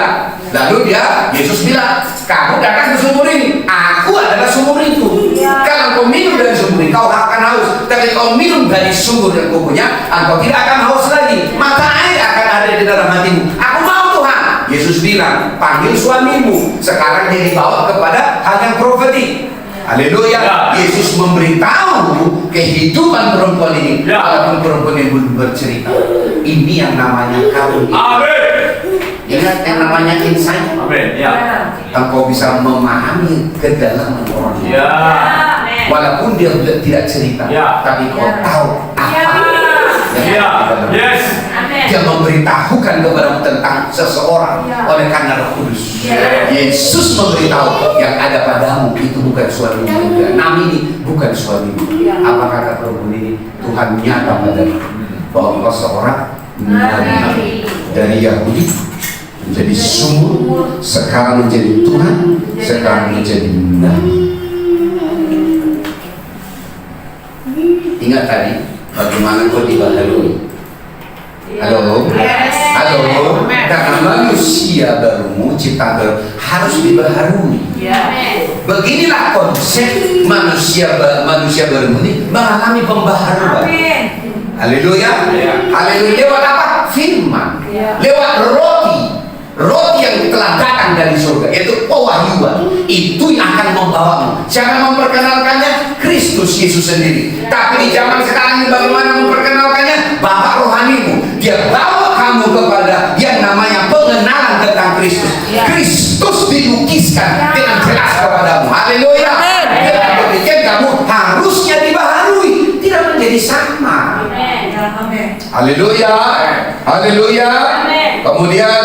Lalu Yesus bilang, kamu datang ke sumur ini, aku adalah sumur itu. Kalau kau minum dari sumur ini, kau akan haus. Tapi kau minum dari sumur yang kau punya, engkau tidak akan haus lagi. Mata air akan ada di dalam hatimu. Aku mau, Tuhan. Yesus bilang, panggil suamimu. Sekarang dia dibawa kepada hal yang profetik. Haleluya. Yesus memberitahu kehidupan perempuan ini. Walaupun perempuan ini belum bercerita. Ini yang namanya karunia. Amin. Ingat yang namanya insight. Amin. Engkau bisa memahami kedalaman orang. Walaupun dia tidak cerita, tapi kau tahu apa yang Yes. dia memberitahukan kepadamu tentang seseorang oleh karena Roh Kudus. Yesus memberitahu yang ada padamu itu bukan suamimu, ini bukan suamimu. Apa kata perempuan ini? Tuhan nyata padamu bahwa engkau seorang nabi dari Yahudi menjadi sumur, sekarang menjadi Tuhan, sekarang menjadi nabi. Ingat tadi bagaimana kau dibaharui. Halo, halo. Karena manusia barumu, ciptaan baru harus dibaharui. Beginilah konsep manusia baru ini mengalami pembaharuan. Haleluya. Haleluya. Lewat apa? Firman. Lewat roti yang telah datang dari surga, yaitu pewahyuan. Itu yang akan membawamu. Jangan memperkenalkannya Kristus Yesus sendiri, tapi di zaman sekarang ini bagaimana memperkenalkannya? Bapak rohanimu. Dia bawa kamu kepada yang namanya pengenalan tentang Kristus. Kristus dilukiskan dengan jelas kepadamu. Haleluya. Dengan demikian kamu harusnya dibaharui, tidak menjadi sama. Haleluya. Haleluya. Kemudian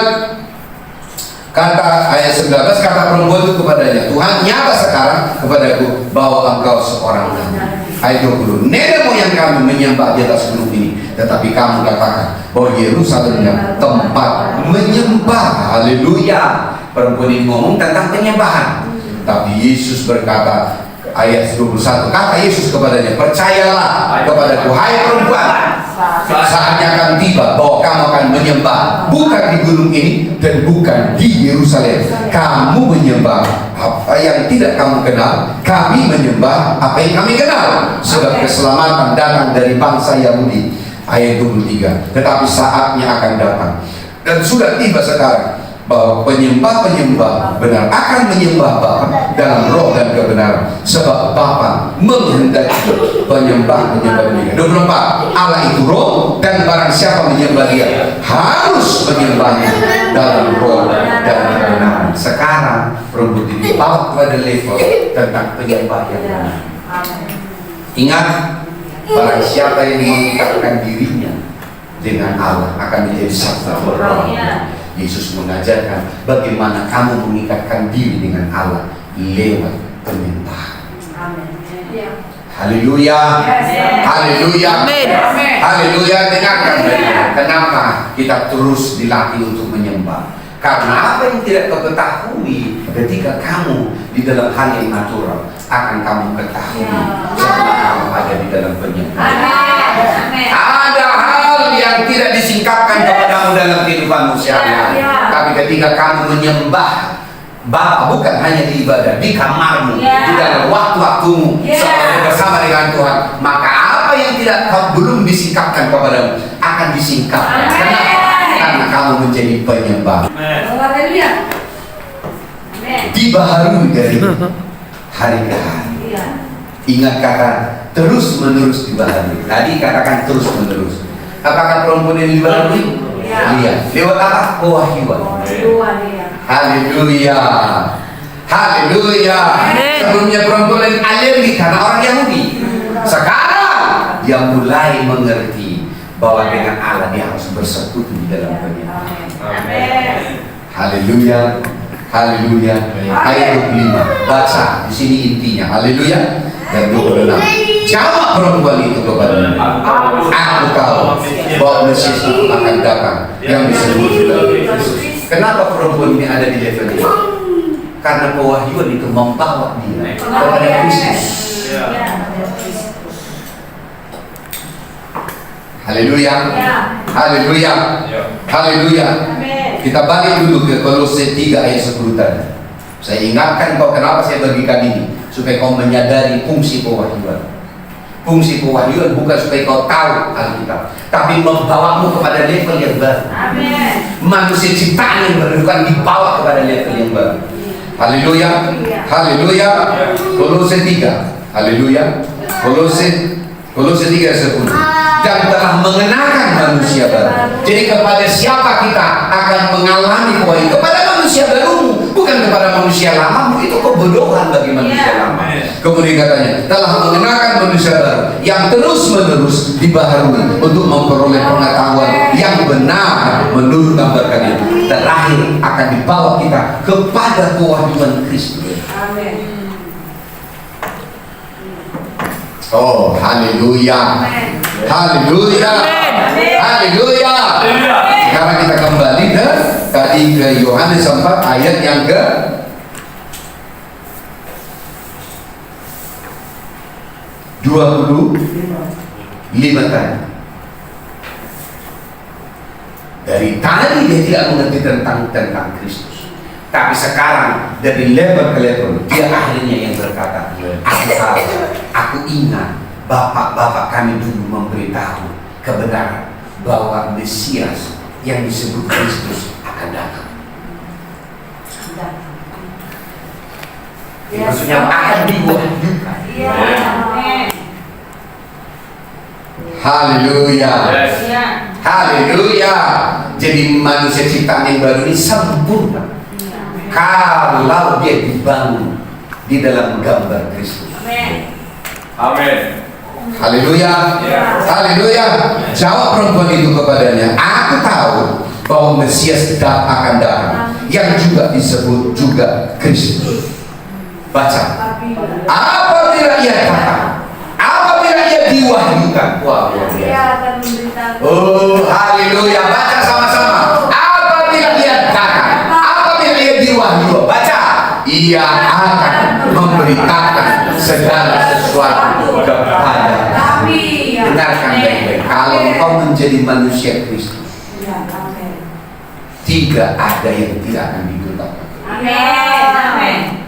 kata ayat 19, kata perempuan itu kepadanya, Tuhan nyata sekarang kepadaku bahwa engkau seorang nabi. Ayat 20, nenek moyang kami menyembah di atas gunung ini, tetapi kamu katakan bahwa Yerusalem tempat menyembah. Haleluya. Perempuan ini ngomong tentang penyembahan, tapi Yesus berkata, ayat 21, kata Yesus kepadanya, percayalah kepadaku hai perempuan, saatnya akan tiba bahwa kamu akan menyembah bukan di gunung ini dan bukan di Yerusalem. Kamu menyembah apa yang tidak kamu kenal, kami menyembah apa yang kami kenal, sebab keselamatan datang dari bangsa Yahudi. Ayat 23, tetapi saatnya akan datang dan sudah tiba sekarang bahwa penyembah-penyembah benar akan menyembah Bapa dalam roh dan kebenaran, sebab Bapa menghendaki penyembah-penyembah dia. 24, Allah itu roh dan barang siapa menyembah dia harus menyembahnya dalam roh dan kebenaran. Sekarang perempuan ini bawa pada level tentang penyembah yang benar. Ingat, barang siapa yang mengikatkan dirinya dengan Allah akan menjadi satu roh. Yesus mengajarkan bagaimana kamu mengikatkan diri dengan Allah lewat penyembahan. Haleluya. Haleluya. Haleluya. Dengarkan baik-baik. Kenapa kita terus dilatih untuk menyembah? Karena apa yang tidak kau ketahui ketika kamu di dalam hal yang natural akan kamu ketahui setelah kamu ada di dalam penyembahan. Ada hal yang tidak disingkapkan kepadamu dalam kehidupan manusia, tapi ketika kamu menyembah Bapa bukan hanya di ibadah, di kamarmu, di dalam waktu-waktumu bersama dengan Tuhan, maka apa yang belum disingkapkan kepadamu akan disingkapkan. Kenapa? Karena kamu menjadi penyembah. Dibaharui dari hari ke hari. Ingat kata terus menerus dibaharui. Tadi katakan terus menerus. Apakah perempuan ini dibaharui? Iya. Lewat apa? Pewahyuan. Haleluya. Haleluya. Sebelumnya perempuan ini alergi karena orang Yahudi. Sekarang dia mulai mengerti bahwa dengan Allah dia harus bersekutu di dalam penyembahan. Haleluya. Haleluya. Ayat 25. Baca di sini intinya. Haleluya. Dan 26. Jawab perempuan itu kepadanya, aku tahu bahwa Mesias itu akan datang yang disebut sebagai Kristus. Kenapa perempuan ini ada di level ini? Karena pewahyuan itu membawa dia kepada Kristus. Haleluya. Haleluya. Haleluya. Kita balik dulu ke Kolose 3 ayat 10 tadi. Saya ingatkan kau kenapa saya bagikan ini, supaya kau menyadari fungsi pewahyuan. Fungsi pewahyuan bukan supaya kau tahu Alkitab, tapi membawamu kepada level yang baru. Manusia ciptaan yang baru bukan dibawa kepada level yang baru. Haleluya. Haleluya. Kolose 3. Haleluya. Kolose 3:10. Dan telah mengenakan manusia baru. Jadi kepada siapa kita akan mengalami pewahyuan? Kepada manusia baru, bukan kepada manusia lama. Itu kebodohan bagi manusia lama. Kemudian katanya telah mengenakan manusia baru yang terus menerus dibaharui untuk memperoleh pengetahuan yang benar menurut gambarkan itu. Terakhir akan dibawa kita kepada pewahyuan Kristus. Oh, haleluya. Haleluya. Haleluya. Sekarang kita kembali ke Yohanes 4 ayat yang ke 12. 25 tahun. Dari tadi dia tidak mengerti tentang Kristus. Tapi sekarang dari level ke level dia akhirnya yang berkata, aku ingat bapak-bapak kami dulu memberitahu kebenaran bahwa Mesias yang disebut Kristus akan datang. Maksudnya akan diwahyukan. Haleluya. Haleluya. Jadi manusia ciptaan yang baru ini sempurna kalau dia dibangun di dalam gambar Kristus. Amin. Haleluya. Haleluya. Jawab perempuan itu kepadanya, aku tahu bahwa Mesias akan datang yang juga disebut juga Kristus. Baca. Apabila ia datang, apabila ia diwahyukan. Wah, luar biasa. Oh, haleluya. Baca sama-sama. Apabila ia datang, apabila ia diwahyukan. Baca. Ia akan memberitakan segala sesuatu kepada kami. Dengarkan baik-baik. Kalau kau menjadi manusia Kristus, tidak ada yang tidak akan diberitakan. Amin.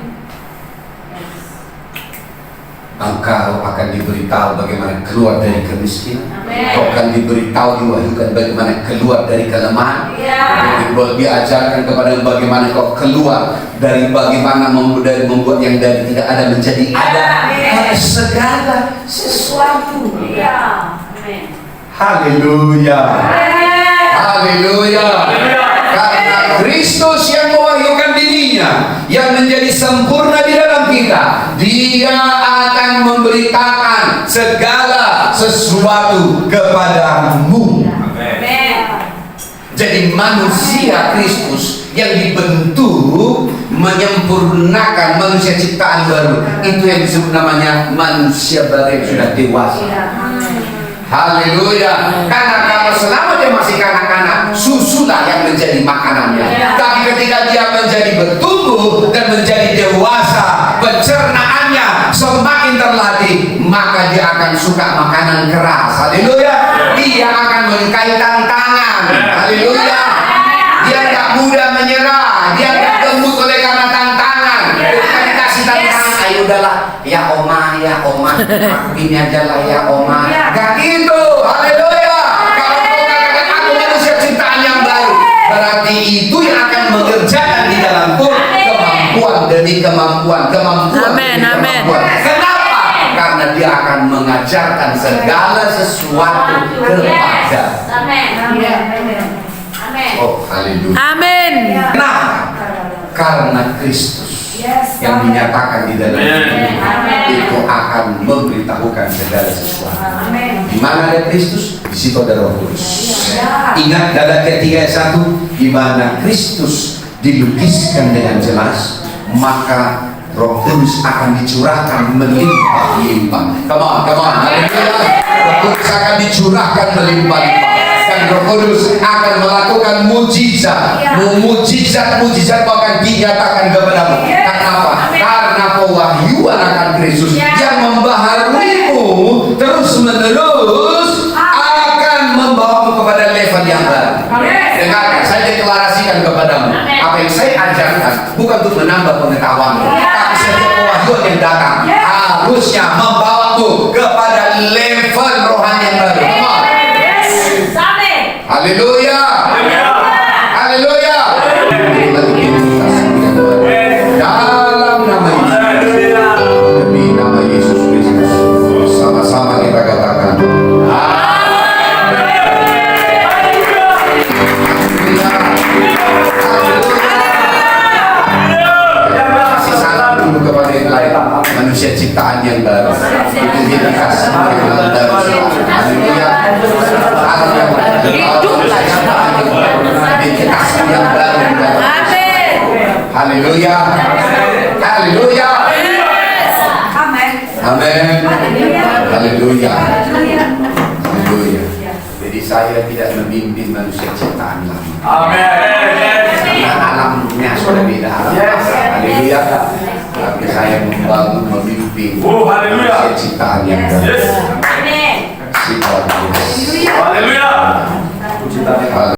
Engkau akan diberitahu bagaimana keluar dari kemiskinan. Kau akan diberitahu, diwahyukan bagaimana keluar dari kelemahan. Diajarkan kepada bagaimana kau keluar dari bagaimana membuat yang dari tidak ada menjadi ada. Segala sesuatu. Haleluya. Haleluya. Karena Kristus yang mewahyukan dirinya, yang menjadi sempurna di dalam kita, dia akan memberitakan segala sesuatu kepadamu. Jadi manusia Kristus yang dibentuk menyempurnakan manusia ciptaan baru, itu yang disebut namanya manusia baru yang sudah dewasa. Haleluya. Karena kalau selama dia masih kanak-kanak, susulah yang menjadi makanannya. Tapi ketika dia menjadi bertumbuh dan menjadi dewasa, pencernaannya semakin terlatih, maka dia akan suka makanan keras. Haleluya. Dia akan menyukai tantangan. Haleluya. Dia tidak mudah menyerah. Dia tidak gemuk oleh karena tantangan. Ketika dikasih tantangan, ayo udahlah, ya oma, aku ini aja lah ya oma. Gak gitu. Haleluya. Kalau kau katakan aku manusia ciptaan yang baru, berarti itu yang akan mengerjakan di dalamku kemampuan demi kemampuan. Amin. Kenapa? Karena dia akan mengajarkan segala sesuatu kepada. Oh, haleluya. Amin. Kenapa? Karena Kristus yang dinyatakan di dalam itu akan memberitahukan segala sesuatu. Di mana ada Kristus, di situ ada Roh Kudus. Ingat Galatia 3 ayat 1, di mana Kristus dilukiskan dengan jelas, maka Roh Kudus akan dicurahkan melimpah-limpah. Come on. Haleluya. Roh Kudus akan dicurahkan melimpah-limpah. Dan Roh Kudus akan melakukan mujizat. Mujizat akan dinyatakan kepadamu. Kenapa? Karena pewahyuan akan Kristus yang membaharuimu terus-menerus akan membawamu kepada level yang baru. Dengarkan, saya deklarasikan kepadamu, apa yang saya ajarkan bukan untuk menambah pengetahuanmu, tapi setiap pewahyuan yang datang harusnya membawamu kepada level rohani yang baru. Haleluya. Haleluya. Dalam nama Yesus, demi nama Yesus Kristus, sama-sama kita katakan kasih salam dulu kepada yang lain, manusia ciptaan yang baru. Itu dia dikasih yang baru. Haleluya. Yang baru. Haleluya. Haleluya. Amin. Haleluya. Haleluya. Jadi saya tidak memimpin manusia ciptaan lama. Amin. Karena alamnya sudah beda. Haleluya. tapi saya membangun, memimpin Oh, haleluya. manusia ciptaan yang baru. Yes. Amin. Kasih Tuhan Yesus.